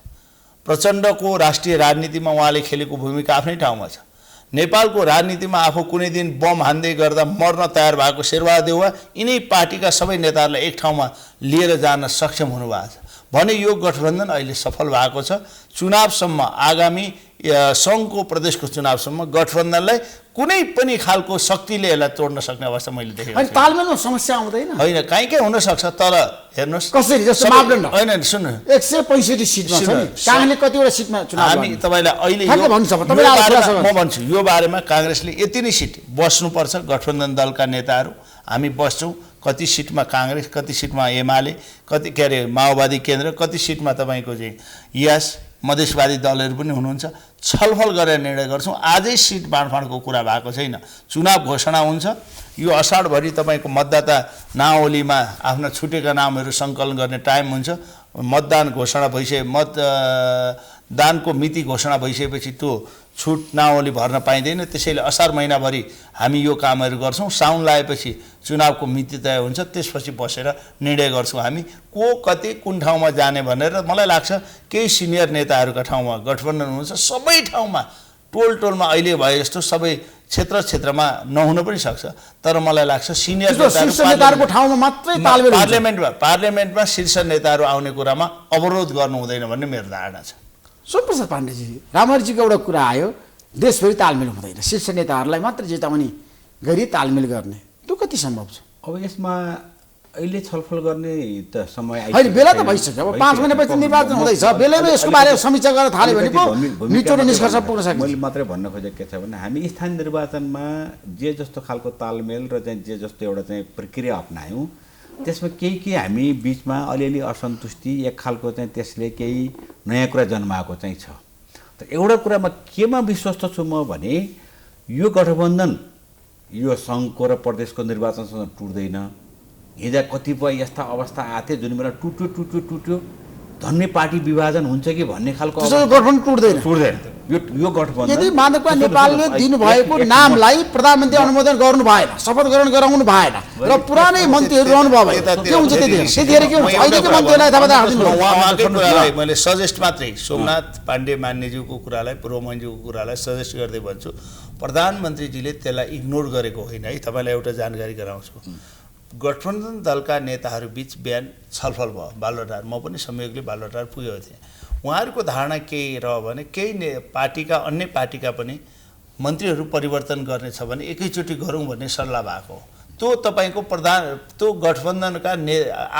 प्रचण्डको राष्ट्रिय राजनीतिमा उहाँले खेलेको भूमिका आफ्नै ठाउँमा छ। नेपालको राजनीतिमा आफू कुनै दिन बम हान्दै गर्दा मर्न तयार भएको शेरबहादुर देउवा यिनै पार्टीका सबै नेताहरूलाई एक ठाउँमा लिएर जान सक्षम हुनुभएको छ भने यो गठबन्धन अहिले सफल भएको छ। चुनावसम्म आगामी सङ्घको प्रदेशको चुनावसम्म गठबन्धनलाई कुनै पनि खालको शक्तिले यसलाई तोड्न सक्ने अवस्था मैले देखेको छु। तालमेलमा समस्या आउँदैन होइन, कहीँ हुनसक्छ। तर हेर्नुहोस् कसरी जस्तो मापदण्ड होइन, सुन्नु 165 सिटमा छ नि, काङ्ग्रेसले कतिवटा सिटमा चुनाव हामी तपाईँलाई अहिले म भन्छु यो बारेमा काङ्ग्रेसले यति नै सिट बस्नुपर्छ। गठबन्धन दलका नेताहरू हामी बस्छौँ। कति सिटमा काङ्ग्रेस, कति सिटमा एमाले, कति के अरे माओवादी केन्द्र, कति सिटमा तपाईँको चाहिँ यस मधेसवादी दलहरू पनि हुनुहुन्छ। छलफल गरेर निर्णय गर्छौँ। आजै सिट बाँडफाँडको कुरा भएको छैन, चुनाव घोषणा हुन्छ। यो असाढभरि तपाईँको मतदाता नावलीमा आफ्ना छुटेका नामहरू सङ्कलन गर्ने टाइम हुन्छ। मतदान घोषणा भइसके मतदानको मिति घोषणा भइसकेपछि त्यो छुट नावली भर्न पाइँदैन। त्यसैले असार महिनाभरि हामी यो कामहरू गर्छौँ। साउन लागेपछि चुनावको मिति तय हुन्छ, त्यसपछि बसेर निर्णय गर्छौँ हामी को कति कुन ठाउँमा जाने भनेर। मलाई लाग्छ केही सिनियर नेताहरूका ठाउँमा गठबन्धन हुन्छ, सबै ठाउँमा टोल टोलमा अहिले भए जस्तो सबै क्षेत्रमा नहुन पनि सक्छ। तर मलाई लाग्छ सिनियर नेताहरूको ठाउँमा मात्रै तालमेल पार्लियामेन्टमा शीर्ष नेताहरू आउने कुरामा अवरोध गर्नु हुँदैन भन्ने मेरो धारणा छ। सोमप्रसाद पाण्डेजी, रामहरिजीको एउटा कुरा आयो, देशभरि तालमेल हुँदैन, शीर्ष नेताहरूलाई मात्र चेतावनी गरी तालमेल गर्ने, त्यो कति सम्भव छ? अब यसमा अहिले छलफल गर्ने त समय अहिले बेला त भइसक्यो। अब 5 महिनापछि निर्वाचन हुँदैछ, बेलैमा यसको बारेमा समीक्षा गर्न थाल्यो भने पो निचोड निष्कर्ष पुग्न सक्छ। मैले मात्रै भन्न खोजेको के छ भने हामी स्थानीय निर्वाचनमा जे जस्तो खालको तालमेल र चाहिँ जे जस्तो एउटा चाहिँ प्रक्रिया अपनायौँ त्यसमा केही हामी बिचमा अलिअलि असन्तुष्टि एक खालको चाहिँ त्यसले केही नयाँ कुरा जन्माएको चाहिँ छ। तर एउटा कुरामा केमा विश्वस्त छु म भने यो गठबन्धन यो सङ्घको र प्रदेशको निर्वाचनसँग टुट्दैन। हिजो कतिपय यस्ता अवस्था आथे जुन बेला टुट्यो धन्ने पार्टी विभाजन हुन्छ कि भन्ने खालको गठबन्धन टुट्दैन। यो गठबन्धन यदि माधवकुमार नेपालले दिनुभएको नामलाई प्रधानमन्त्री अनुमोदन गर्नु भएन, शपथ ग्रहण गराउनु भएन र पुरानै मन्त्रीहरू रहनु भयो भने के हुन्छ? त्यतिखेर के हुन्छ? अहिलेको मन्त्रीलाई थाहा मैले सजेस्ट मात्रै सोमनाथ पाण्डे मान्यज्यूको कुरालाई, पूर्वमन्त्रीको कुरालाई सजेस्ट गर्दै भन्छु, प्रधानमन्त्रीजीले त्यसलाई इग्नोर गरेको होइन है। तपाईँलाई एउटा जानकारी गराउँछु, गठबन्धन दलका नेताहरू बिच बिहान छलफल भयो बालुवाटार, म पनि संयोगले बालुवाटार पुगेको थिएँ। उहाँहरूको धारणा के रह्यो भने केही पार्टीका अन्य पार्टीका पनि मन्त्रीहरू परिवर्तन गर्ने छ भने एकैचोटि गरौँ भन्ने सल्लाह भएको। त्यो तपाईँको त्यो गठबन्धनका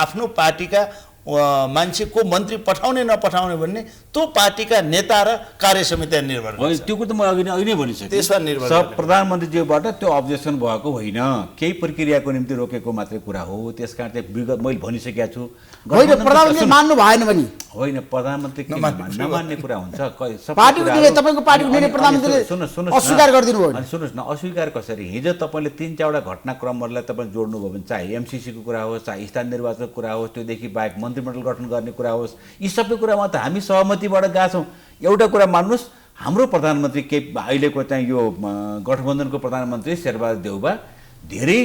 आफ्नो पार्टीका मान्छे को मन्त्री पठाउने नपठाउने भन्ने त्यो पार्टीका नेता र कार्यसमिति निर्भर होइन गर्छ। त्यो कुरो त म अघि नै भनिसकेँ। त्यसमा निर्भर सब गर्ने। प्रधानमन्त्रीज्यूबाट त्यो अब्जेक्सन भएको होइन, केही प्रक्रियाको निम्ति रोकेको मात्रै कुरा हो। त्यसकारण चाहिँ विगत मैले भनिसकेको छु। होइन प्रधानमन्त्री मान्नु भएन भने होइन प्रधानमन्त्री किन नमान्ने कुरा हुन्छ। पार्टीको निर्णय तपाईँको पार्टीको निर्णय प्रधानमन्त्रीले अस्वीकार गरिदिनु भयो। सुन्नुहोस् न, अस्वीकार कसरी? हिजो तपाईँले 3-4वटा घटनाक्रमहरूलाई तपाईँ जोड्नुभयो भने चाहे एमसिसीको कुरा होस्, चाहे स्थानीय निर्वाचनको कुरा होस्, त्योदेखि बाहेक मन्त्रीमण्डल गठन गर्ने कुरा होस्, यी सबै कुरामा त हामी सहमतिबाट गएको छौँ। एउटा कुरा मान्नुहोस्, हाम्रो प्रधानमन्त्री के अहिलेको चाहिँ यो गठबन्धनको प्रधानमन्त्री शेरबहादुर देउबा धेरै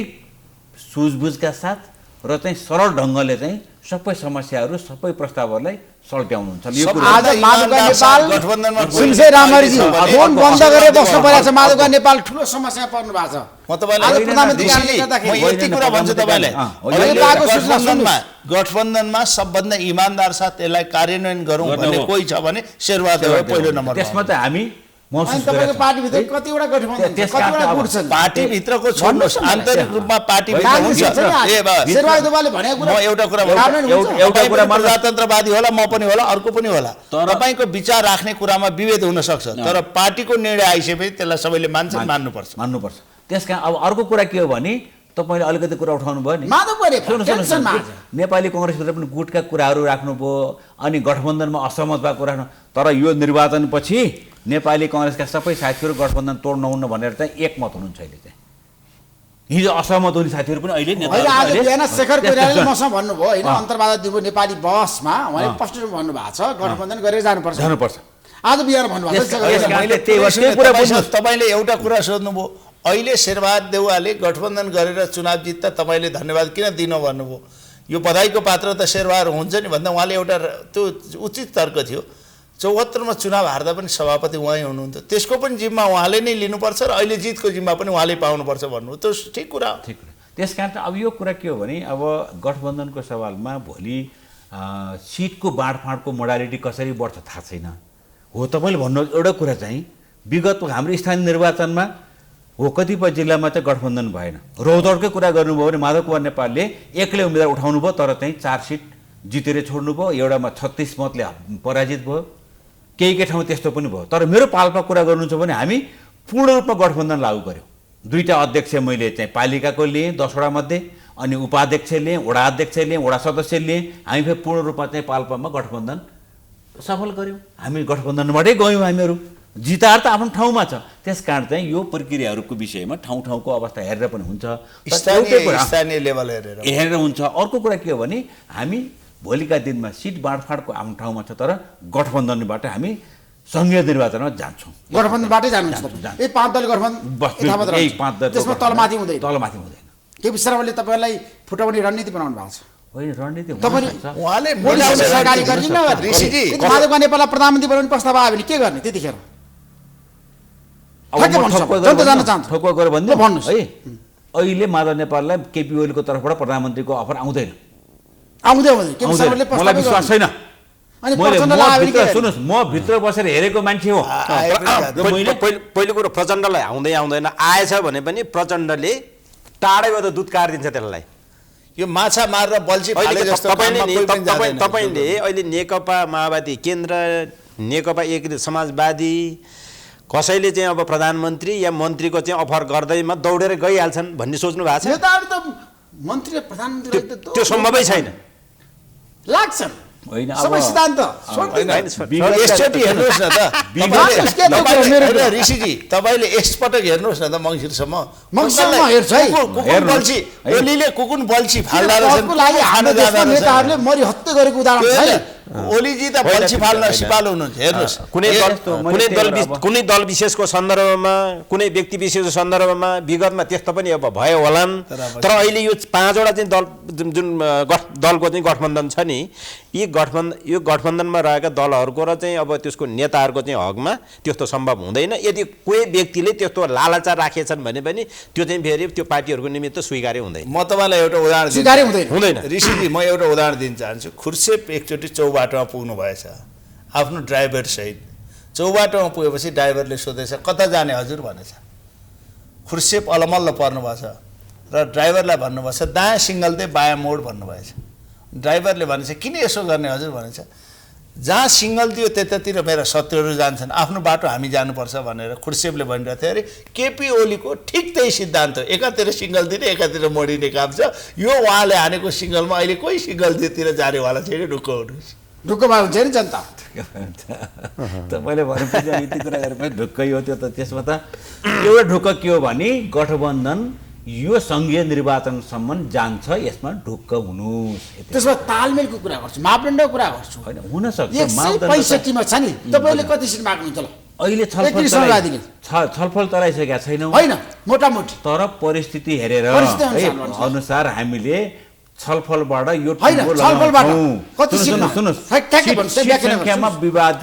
सुझबुझका साथ र चाहिँ सरल ढङ्गले चाहिँ सबै समस्याहरू सबै प्रस्तावहरूलाई सल्ट्याउनुहुन्छ। यो कुरा आज माधवका नेपाल गठबन्धनमा सुनसे रामहरिजी फोन बन्द गरेर बस्नु परेको छ। माधवका नेपाल ठुलो समस्या पर्नु भएको छ। म तपाईँलाई आज प्रधानमन्त्री ऋषिजी, म यति कुरा भन्छु तपाईँलाई, गठबन्धनमा सबभन्दा इमान्दार साथ यसलाई कार्यान्वयन गरौँ भन्ने कोही छ भने शेरबहादुर देउबा पहिलो नम्बर। त्यसमा त हामी महसुस तपाईँको पार्टीभित्र कतिवटा गठबन्धन छ, कतिवटा गुट छन्? पार्टीभित्रको छोड्नुहोस्, आन्तरिक रूपमा पार्टीभित्र हुन्छ। ए बस शेरबहादुर देउबाले भनेको म एउटा कुरा प्रजातन्त्रवादी होला, म पनि होला, अर्को पनि होला। तपाईँको विचार राख्ने कुरामा विभेद हुन सक्छ, तर पार्टीको निर्णय आइसकेपछि त्यसलाई सबैले मान्छन्, मान्नुपर्छ। त्यसका अब अर्को कुरा के हो भने तपाईँले अलिकति कुरा उठाउनु भयो नि, नेपाली कङ्ग्रेसभित्र पनि गुटका कुराहरू राख्नुभयो, अनि गठबन्धनमा असहमत भएको कुरा राख्नु। तर यो निर्वाचनपछि नेपाली कङ्ग्रेसका सबै साथीहरू गठबन्धन तोड्नुहुन्न भनेर चाहिँ एकमत हुनुहुन्छ। अहिले चाहिँ हिजो असहमत हुने साथीहरू पनि अहिले शेखर कोइरालाले मसँग भन्नुभयो होइन, अन्तर्वार्ता दिनु नेपाली बसमा उहाँले स्पष्ट भन्नुभएको छ गठबन्धन गरेर जानुपर्छ। आज बिहान भन्नुभएको छ। तपाईँले एउटा कुरा सोध्नुभयो, अहिले शेरबहादुर देउवाले गठबन्धन गरेर चुनाव जित्दा तपाईँले धन्यवाद किन दिनु भन्नुभयो। यो बधाईको पात्र त शेरबहादुर हुन्छ नि भन्दा उहाँले एउटा त्यो उचित तर्क थियो। 74मा चुनाव हार्दा पनि सभापति उहाँ हुनुहुन्थ्यो, त्यसको पनि जिम्मा उहाँले नै लिनुपर्छ र अहिले जितको जिम्मा पनि उहाँले पाउनुपर्छ भन्नु, त्यो ठिक कुरा हो। त्यस कारण अब यो कुरा के हो भने अब गठबन्धनको सवालमा भोलि सिटको बाँडफाँडको मोडालिटी कसरी बढ्छ थाहा छैन हो। तपाईँले भन्नु एउटा कुरा चाहिँ विगतको हाम्रो स्थानीय निर्वाचनमा हो कतिपय जिल्लामा चाहिँ गठबन्धन भएन। रौतहटकै कुरा गर्नुभयो भने माधव कुमार नेपालले एक्लै उम्मेदवार उठाउनु भयो, तर चाहिँ 4 सिट जितेर छोड्नुभयो, एउटामा 36 मतले पराजित भयो, केही ठाउँ त्यस्तो पनि भयो। तर मेरो पाल्पा कुरा गर्नुहुन्छ भने हामी पूर्ण रूपमा गठबन्धन लागू गऱ्यौँ। 2टा अध्यक्ष मैले चाहिँ पालिकाको लिएँ 10वटा मध्ये, अनि उपाध्यक्ष लिएँ, वडा अध्यक्ष लिएँ, वडा सदस्य लिएँ। हामी फेरि पूर्ण रूपमा चाहिँ पाल्पामा गठबन्धन सफल गऱ्यौँ। हामी गठबन्धनबाटै गयौँ, हामीहरू जितार त आफ्नो ठाउँमा छ। त्यस कारण चाहिँ यो प्रक्रियाहरूको विषयमा ठाउँ ठाउँको अवस्था हेरेर पनि हुन्छ, स्थानीय लेभल हेरेर हुन्छ। अर्को कुरा के हो भने हामी भोलिका दिनमा सिट बाँडफाँडको आफ्नो ठाउँमा छ, तर गठबन्धनबाट हामी सङ्घीय निर्वाचनमा जान्छौँ। गठबन्धनबाटै जानुहुन्छ। ए 5 दल गठबन्धन त्यसमा तलमाथि हुँदैन। केपी शर्माले तपाईँलाई फुटाउने रणनीति बनाउनु भएको छ। होइन रणनीति उहाँले सरकारी गर्ने ऋषिजी माधवका नेपाललाई प्रधानमन्त्री बनाउने प्रस्ताव आयो भने के गर्ने त्यतिखेर? ठोकुवा गरेर भन्दै भन्नुहोस् है, अहिले माधव नेपाललाई केपी ओलीको तर्फबाट प्रधानमन्त्रीको अफर आउँदैन। मलाई विश्वास छैन। सुन्नुहोस्, म भित्र बसेर हेरेको मान्छे हो। पहिलो कुरो प्रचण्डलाई आउँदैन, आएछ भने पनि प्रचण्डले टाढैबाट दुध काटिदिन्छ त्यसलाई। यो माछा मारेर बल्छी फाले जस्तो तपाईँले अहिले नेकपा माओवादी केन्द्र, नेकपा एकीकृत समाजवादी कसैले चाहिँ अब प्रधानमन्त्री या मन्त्रीको चाहिँ अफर गर्दैमा दौडेर गइहाल्छन् भन्ने सोच्नु भएको छ? मन्त्री प्रधानमन्त्री त्यो सम्भवै छैन लाग्छ। होइन सबै सिद्धान्त एकचोटि हेर्नुहोस् न त ऋषिजी, तपाईँले एकपटक हेर्नुहोस् न त मङ्सिरसम्म हेर्छ है। ओलीले कुकुन बल्छी फाल्दा नेताहरूले मरि हत्या गरेको उदाहरण छ। ओलीजी त बल्छी फाल्न सिपालु हुनुहुन्छ। हेर्नुहोस्, कुनै दल विशेषको सन्दर्भमा, कुनै व्यक्ति विशेषको सन्दर्भमा विगतमा त्यस्तो पनि अब भयो होलान्, तर अहिले यो 5वटा चाहिँ दल जुन दलको चाहिँ गठबन्धन छ नि, यो गठबन्धनमा रहेका दलहरूको र चाहिँ अब त्यसको नेताहरूको चाहिँ हकमा त्यस्तो सम्भव हुँदैन। यदि कोही व्यक्तिले त्यस्तो लालचा राखेछन् भने पनि त्यो चाहिँ फेरि त्यो पार्टीहरूको निमित्त स्वीकार्य हुँदैन। म तपाईँलाई एउटा उदाहरण हुँदैन। ऋषिजी, म एउटा उदाहरण दिन चाहन्छु। खुर्सेप एकचोटि चौबाटोमा पुग्नु भएछ आफ्नो ड्राइभर सहित। चौबाटोमा पुगेपछि ड्राइभरले सोधेछ कता जाने हजुर भनेछ। खुर्सेप अलमल्ल पर्नु भएछ र ड्राइभरलाई भन्नुभएछ दायाँ सिङ्गल दे बायाँ मोड भन्नुभएछ। ड्राइभरले भनेछ किन यसो गर्ने हजुर भनेछ जहाँ सिग्नल दियो त्यतातिर मेरा शत्रुहरू जान्छन् आफ्नो बाटो हामी जानुपर्छ भनेर खुर्सेपले भनिरहेको थियो अरे केपी ओलीको ठिक त्यही सिद्धान्त हो एकातिर सिग्नल दिने एकातिर मोडिने काम छ यो उहाँले हानेको सिग्नलमा अहिले कोही सिग्नल दिएतिर जानेवाला छैन ढुक्क हुनुहोस् ढुक्क भयो हुन्छ नि जनता तपाईँले भनेपछि यति कुरा गरेपछि ढुक्कै हो त्यो त त्यसमा त एउटा ढुक्क के हो भने गठबन्धन यो सङ्घीय निर्वाचनसम्म जान्छ यसमा ढुक्क हुनुहोस् त्यसमा तालमेलको कुरा गर्छु मापदण्डको कुरा गर्छु होइन हुनसक्छ 165 मा छ नि तपाईँले कति सिट माग्नुहुन्छ ल अहिले छलफल चलाइसकेका छैनौँ होइन मोटामोटी तर परिस्थिति हेरेर अनुसार हामीले छलफलबाट यो संख्यामा विवाद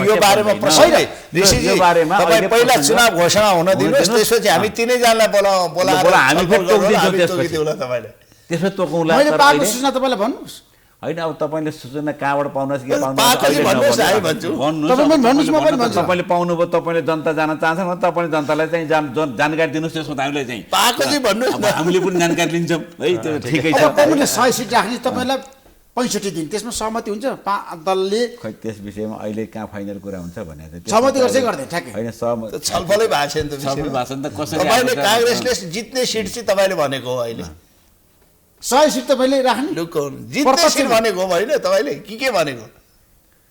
यो बारेमा पहिला चुनाव घोषणा हुन दिनुहोस् त्यसपछि हामी तिनैजनालाई बोलाएर हामी त्यसमा तोकौँला मैले पाएको सूचना तपाईँलाई भन्नुहोस् होइन अब तपाईँले सूचना कहाँबाट पाउनुहोस् के तपाईँले पाउनुभयो तपाईँले जनता जान चाहन्छ भने तपाईँले जनतालाई चाहिँ जानकारी दिनुहोस् त्यसमा त हामीले चाहिँ हामीले पनि जानकारी लिन्छौँ है त्यो ठिकै छ तपाईँले 100 सिट राख्ने तपाईँलाई 65 दिन त्यसमा सहमति हुन्छ दलले खै त्यस विषयमा अहिले कहाँ फाइनल कुरा हुन्छ भने सहमति गर्छ गर्दैन ठ्याक्कै होइन छलफलै भएको छैन त छलफल भएको छैन त कसरी तपाईँले काङ्ग्रेसले जित्ने सिट चाहिँ तपाईँले भनेको हो अहिले 100 सिट तपाईँले राख्ने जित्ने सिट भनेको होइन तपाईँले के भनेको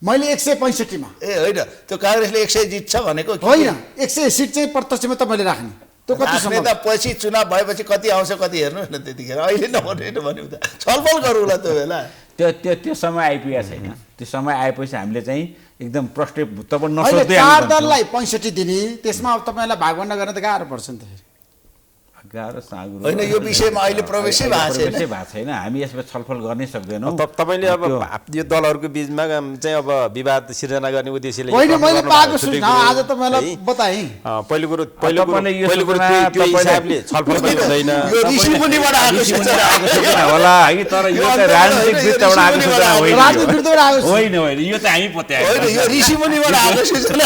मैले 165 मा ए होइन त्यो काङ्ग्रेसले 100 जित्छ भनेको होइन 100 सिट चाहिँ प्रत्यक्षमा तपाईँले राख्ने त्यो कति समय त पछि चुनाव भएपछि कति आउँछ कति हेर्नुहोस् न त्यतिखेर अहिले नभने भने त छलफल गरौँला त्यो बेला त्यो समय आइपुगेको छैन त्यो समय आएपछि हामीले चाहिँ एकदम प्रष्ट तपाईँ नसोच्दै चार दललाई 65 दिने त्यसमा अब तपाईँलाई भागवण्डा गर्न त गाह्रो पर्छ नि त गाह्रो साँगुरो होइन यो विषयमा अहिले प्रवेशै भएको छैन हामी यसमा छलफल गर्नै सक्दैनौँ तपाईँले अब यो दलहरूको बिचमा चाहिँ अब विवाद सिर्जना गर्ने उद्देश्यले होइन मैले पाएको सूचना आज त मैले बताएँ पहिलो कुरो त्यो हिसाबले छलफल पनि हुँदैन यो ऋषिमुनिबाट आएको सूचना होला है तर यो त राजनीतिक वृत्तबाट आएको सूचना होइन होइन होइन यो त हामी पत्याएको होइन यो ऋषिमुनिबाट आएको सूचना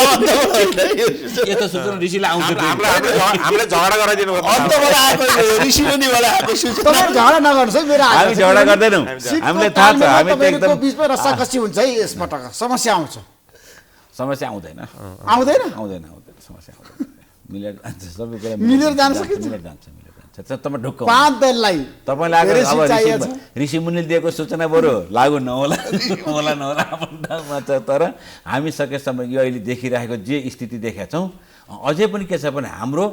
यो त सूचना ऋषिले आउँछ हामीले झगडा गराइदिनु झगडा नगर्नुहोस् है मेरो हामी झगडा गर्दैनौँ हामीलाई थाहा छ हामी त एकदम बिचमा रस्साकसी हुन्छ है यसपटक समस्या आउँछ समस्या आउँदैन समस्या आउँदैन मिलेर जान सकिन्छ तपाईँ ढुक्क 5 दललाई तपाईँलाई अब ऋषिमुनिले दिएको सूचना बरु लागु नहोला तर हामी सकेसम्म यो अहिले देखिरहेको जे स्थिति देखेका छौँ अझै पनि के छ भने हाम्रो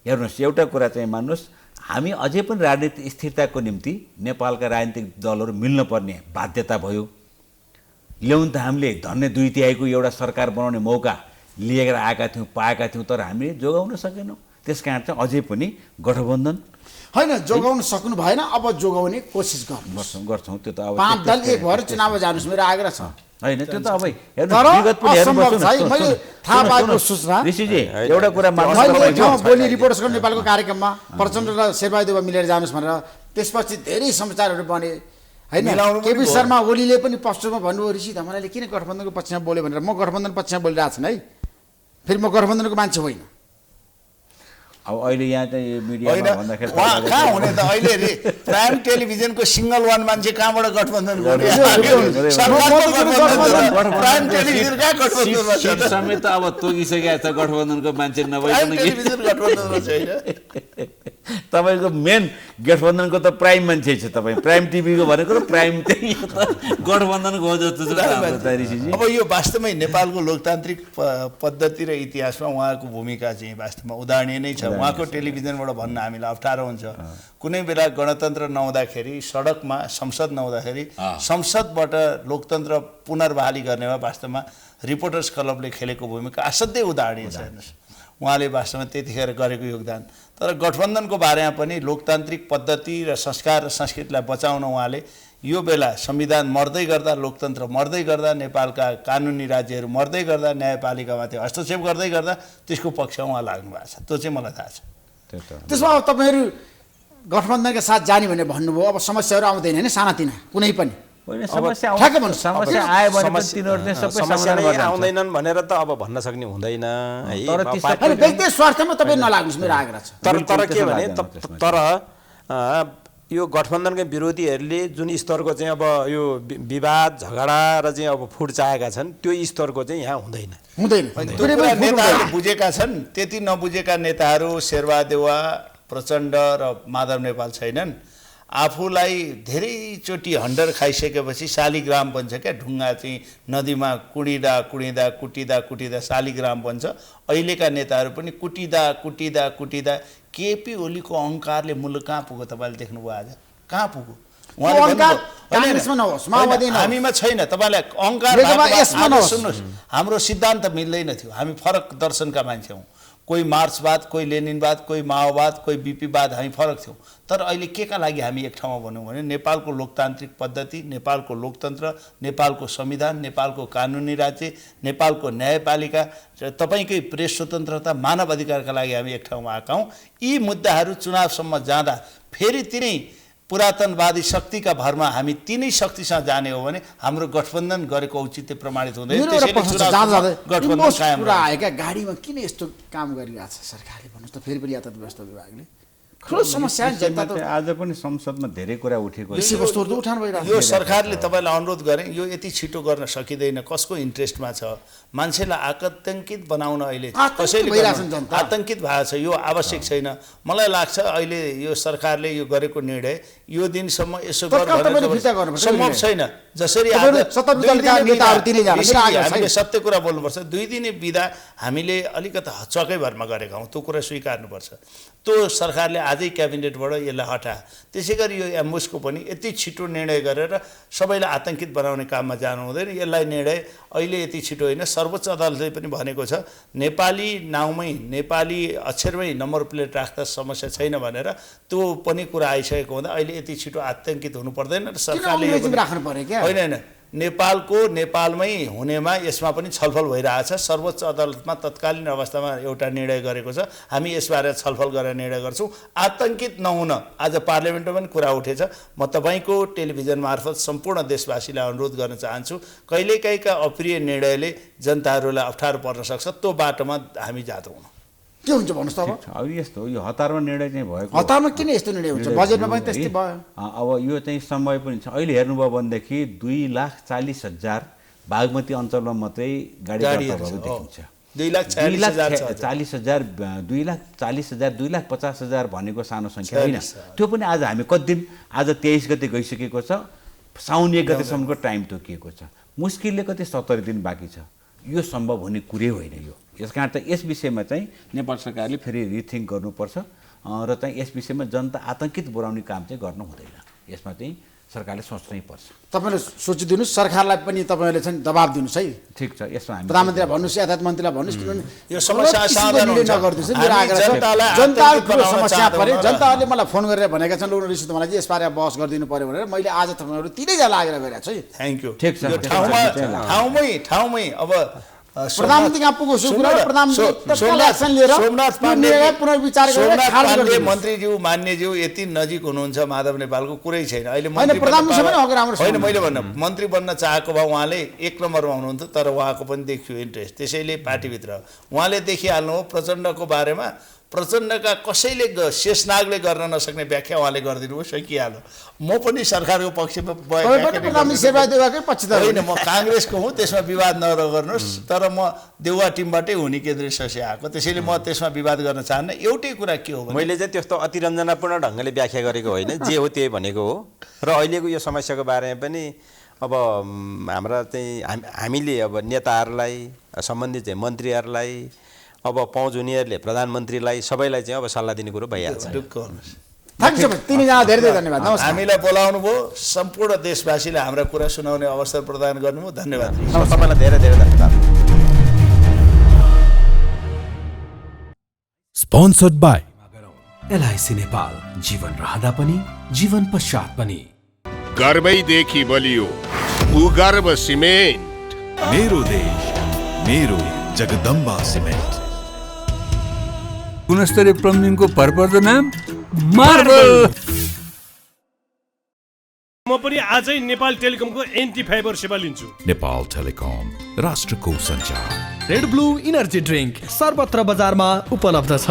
हेर्नुहोस् एउटा कुरा चाहिँ मान्नुहोस् हामी अझै पनि राजनीतिक स्थिरताको निम्ति नेपालका राजनीतिक दलहरू मिल्नुपर्ने बाध्यता भयो ल्याउन त हामीले धन्य 2/3 एउटा सरकार बनाउने मौका लिएर आएका थियौँ पाएका थियौँ तर हामीले जोगाउन सकेनौँ त्यस कारण चाहिँ अझै पनि गठबन्धन होइन जोगाउन सक्नु भएन अब जोगाउने कोसिस गर्छौँ त्यो त अब 5 दल एक भएर चुनाव जानुस् मेरो आग्रह छ होइन त्यो त अब विगत पनि ऋषिजी एउटा कुरा भोलि रिपोर्टर्स नेपालको कार्यक्रममा प्रचण्ड र शेरबहादुर मिलेर जानुहोस् भनेर त्यसपछि धेरै समाचारहरू बने होइन केपी शर्मा ओलीले पनि पक्षमा भन्नुभयो ऋषि धमलाले किन गठबन्धनको पक्षमा बोल्यो भनेर म गठबन्धन पक्षमा बोलिरहेको छु है फेरि म गठबन्धनको मान्छे होइन अब अहिले यहाँ चाहिँ मिडियामा भन्दाखेरि कहाँ हुने त अहिले प्राइम टेलिभिजनको सिंगल वान मान्छे कहाँबाट गठबन्धन समेत अब तोकिसकेको छ गठबन्धनको मान्छे नभइकन तपाईँको मेन गठबन्धनको त प्राइम मान्छे छ तपाईँ प्राइम टिभीको भनेको र प्राइम चाहिँ गठबन्धनको हो जस्तो छ अब यो वास्तवमै नेपालको लोकतान्त्रिक पद्धति र इतिहासमा उहाँको भूमिका चाहिँ वास्तवमा उदाहरणीय नै छ उहाँको टेलिभिजनबाट भन्न हामीलाई अप्ठ्यारो हुन्छ कुनै बेला गणतन्त्र नहुँदाखेरि सडकमा संसद नहुँदाखेरि संसदबाट लोकतन्त्र पुनर्बहाली गर्नेमा वास्तवमा रिपोर्टर्स क्लबले खेलेको भूमिका असाध्यै उदाहरणीय छ हेर्नुहोस् उहाँले वास्तवमा त्यतिखेर गरेको योगदान तर गठबन्धनको बारेमा पनि लोकतान्त्रिक पद्धति र संस्कार र संस्कृतिलाई बचाउन उहाँले यो बेला संविधान मर्दै गर्दा लोकतन्त्र मर्दै गर्दा नेपालका कानुनी राज्यहरू मर्दै गर्दा न्यायपालिकामाथि हस्तक्षेप गर्दै गर्दा त्यसको पक्षमा उहाँ लाग्नु भएको छ त्यो चाहिँ मलाई थाहा छ त्यसमा अब तपाईँहरू गठबन्धनका साथ जाने भनेर भन्नुभयो अब समस्याहरू आउँदैन होइन सानातिना कुनै पनि आउँदैनन् भनेर त अब भन्न सक्ने हुँदैन व्यक्तिगत स्वार्थमा तपाईँ नलाग्नुहोस् मेरो आग्रह छ तर के भने तर यो गठबन्धनका विरोधीहरूले जुन स्तरको चाहिँ अब यो विवाद झगडा र चाहिँ अब फुट चाहेका छन् त्यो स्तरको चाहिँ यहाँ हुँदैन हुँदैन त्यो कुरा नेताहरूले बुझेका छन्। त्यति नबुझेका नेताहरू शेरबहादेवा प्रचण्ड र माधव नेपाल छैनन्। आफूलाई धेरैचोटि हन्डर खाइसकेपछि शालिग्राम बन्छ क्या, ढुङ्गा चाहिँ नदीमा कुटिँदा कुटिँदा कुटिँदा कुटिँदा शालिग्राम बन्छ। अहिलेका नेताहरू पनि कुटिँदा कुटिँदा कुटिँदा केपी ओलीको अहङ्कारले मुलुक कहाँ पुग्यो तपाईँले देख्नुभयो आज? कहाँ पुग्यो? हामीमा छैन। तपाईँलाई अहङ्कार सुन्नुहोस्, हाम्रो सिद्धान्त मिल्दैन थियो। हामी फरक दर्शनका मान्छे हौँ। कोही मार्क्सवाद, कोही लेनिनवाद, कोही माओवाद, कोही बिपीवाद, हामी फरक थियौँ। तर अहिले के का लागि हामी एक ठाउँमा भनौँ भने नेपालको लोकतान्त्रिक पद्धति, नेपालको लोकतन्त्र, नेपालको संविधान, नेपालको कानुनी राज्य, नेपालको न्यायपालिका र तपाईँकै प्रेस स्वतन्त्रता, मानव अधिकारका लागि हामी एक ठाउँमा आएका हौँ। यी मुद्दाहरू चुनावसम्म जाँदा फेरि तिनै पुरातनवादी शक्तिका भरमा हामी तिनै शक्तिसँग जाने हो भने हाम्रो गठबन्धन गरेको औचित्य प्रमाणित हुँदैन। गठबन्धन कायम आएका गाडीमा किन यस्तो काम गरिरहेछ सरकारले भन्नुहोस् त? फेरि पनि यातायात व्यवस्था विभागले ठुलो समस्या। जनता त आज पनि संसदमा धेरै कुरा उठेको विषयवस्तुहरू त उठान भइरहेको। यो सरकारले तपाईँलाई अनुरोध गरेँ, यो यति छिटो गर्न सकिँदैन। कसको इन्ट्रेस्टमा छ? मान्छेलाई आतङ्कित बनाउन अहिले कसैले आतङ्कित भएको छ। यो आवश्यक छैन। मलाई लाग्छ अहिले यो सरकारले यो गरेको निर्णय यो दिनसम्म यसो सम्भव छैन। जसरी हामीले सत्य कुरा बोल्नुपर्छ। 2 दिने बिदा हामीले अलिकति हचकै भरमा गरेका हौँ, त्यो कुरा स्वीकार्नुपर्छ। त्यो सरकारले आजै क्याबिनेटबाट यसलाई हटा। त्यसै गरी यो एम्बुसको पनि यति छिटो निर्णय गरेर सबैलाई आतङ्कित बनाउने काममा जानु हुँदैन। यसलाई निर्णय अहिले यति छिटो होइन। सर्वोच्च अदालतले पनि भनेको छ नेपाली नाउँमै, नेपाली अक्षरमै नम्बर प्लेट राख्दा समस्या छैन भनेर। त्यो पनि कुरा आइसकेको हुँदा अहिले यति छिटो आतङ्कित हुनु पर्दैन। र सरकारले राख्नु पर्यो क्या? होइन, नेपालको नेपालमै हुनेमा यसमा पनि छलफल भइरहेछ। सर्वोच्च अदालतमा तत्कालीन अवस्थामा एउटा निर्णय गरेको छ। हामी यसबारे छलफल गरेर निर्णय गर्छौँ। आतङ्कित नहुन आज पार्लियामेन्टमा पनि कुरा उठेछ। म तपाईँको टेलिभिजन मार्फत सम्पूर्ण देशवासीलाई अनुरोध गर्न चाहन्छु, कहिलेकाहीँका अप्रिय निर्णयले जनताहरूलाई अप्ठ्यारो पर्न सक्छ। त्यो बाटोमा हामी जाँदैनौँ। के हुन्छ भन्नुहोस् त? अब यस्तो यो हतारमा निर्णय चाहिँ भएको। हतारमा किन यस्तो निर्णय हुन्छ? बजेटमा पनि त्यस्तै भयो। अब यो चाहिँ समय पनि छ। अहिले हेर्नुभयो भनेदेखि 2,40,000 बागमती अञ्चलमा मात्रै गाडी भएको देखिन्छ। 2,40,000 2,50,000 भनेको सानो सङ्ख्या होइन। त्यो पनि आज हामी कति दिन, आज 23 गते गइसकेको छ। साउन 1 गतेसम्मको टाइम तोकिएको छ। मुस्किलले कति 70 दिन बाँकी छ। यो सम्भव हुने कुरै होइन यो। यस कारण चाहिँ यस विषयमा चाहिँ नेपाल सरकारले फेरि रिथिङ्क गर्नुपर्छ र चाहिँ यस विषयमा जनता आतङ्कित बोलाउने काम चाहिँ गर्नु हुँदैन। यसमा चाहिँ सरकारले सोच्नै पर्छ। तपाईँले सोचिदिनुहोस्, सरकारलाई पनि तपाईँहरूले चाहिँ दबाब दिनुहोस् है। ठिक छ, यसमा हामी प्रधानमन्त्रीलाई भन्नुहोस्, यातायात मन्त्रीलाई भन्नुहोस्, किनभने यो समस्या जनताको समस्या परे। जनताहरूले मलाई फोन गरेर भनेका छन्, लोन ऋषि तपाईँलाई यसबारे बहस गरिदिनु पर्यो भनेर। मैले आज तपाईँहरू तिनैजना लागेर गइरहेको छु है। Thank you. ठिक छ, ठाउँमै अब प्रधानमन्त्री कहाँ पुगोस्? मन्त्रीज्यू मान्यज्यू यति नजिक हुनुहुन्छ माधव नेपालको कुरै छैन। अहिले होइन, मैले भन्नु मन्त्री बन्न चाहेको भए उहाँले 1 नम्बरमा हुनुहुन्थ्यो। तर उहाँको पनि देखियो इन्ट्रेस्ट, त्यसैले पार्टीभित्र उहाँले देखिहाल्नु हो प्रचण्डको बारेमा। प्रचण्डका कसैले शेषनागले गर्न नसक्ने व्याख्या उहाँले गरिदिनु भयो, सकिहाल्यो। म पनि सरकारको पक्षमा होइन, म काङ्ग्रेसको हुँ, त्यसमा विवाद नगर्नुहोस्। तर म देउवा टिमबाटै हुने केन्द्रीय सदस्य आएको, त्यसैले म त्यसमा विवाद गर्न चाहन्न। एउटै कुरा के हो, मैले चाहिँ त्यस्तो अतिरञ्जनापूर्ण ढङ्गले व्याख्या गरेको होइन, जे हो त्यही भनेको हो। र अहिलेको यो समस्याको बारेमा पनि अब हाम्रा चाहिँ हामीले अब नेताहरूलाई, सम्बन्धित चाहिँ मन्त्रीहरूलाई, अब पाउँछ उनीहरूले प्रधानमन्त्रीलाई, सबैलाई चाहिँ अब सल्लाह दिने कुरो भइहाल्छ। हामीलाई बोलाउनु भयो, सम्पूर्ण देशवासीलाई हाम्रा कुरा सुनाउने अवसर प्रदान गर्नुभयो। धन्यवाद। सबैलाई धेरै धेरै धन्यवाद। स्पोन्सर्ड बाई एलआईसी नेपाल, जीवन रहँदा पनि जीवन पश्चात पनि। गर्वैदेखि बलियो भूगर्भ सिमेन्ट। मेरो देश मेरो जगदम्बा सिमेन्ट। गुणस्तरीय प्लम्बिङको भरपर्दो नाम मार्बल। म पनि आजै नेपाल टेलिकमको एन्टी फाइबर सेवा लिन्छु। नेपाल टेलिकम, राष्ट्रको सञ्चार। रेड ब्लू इनर्जी ड्रिङ्क सर्वत्र बजारमा उपलब्ध छ।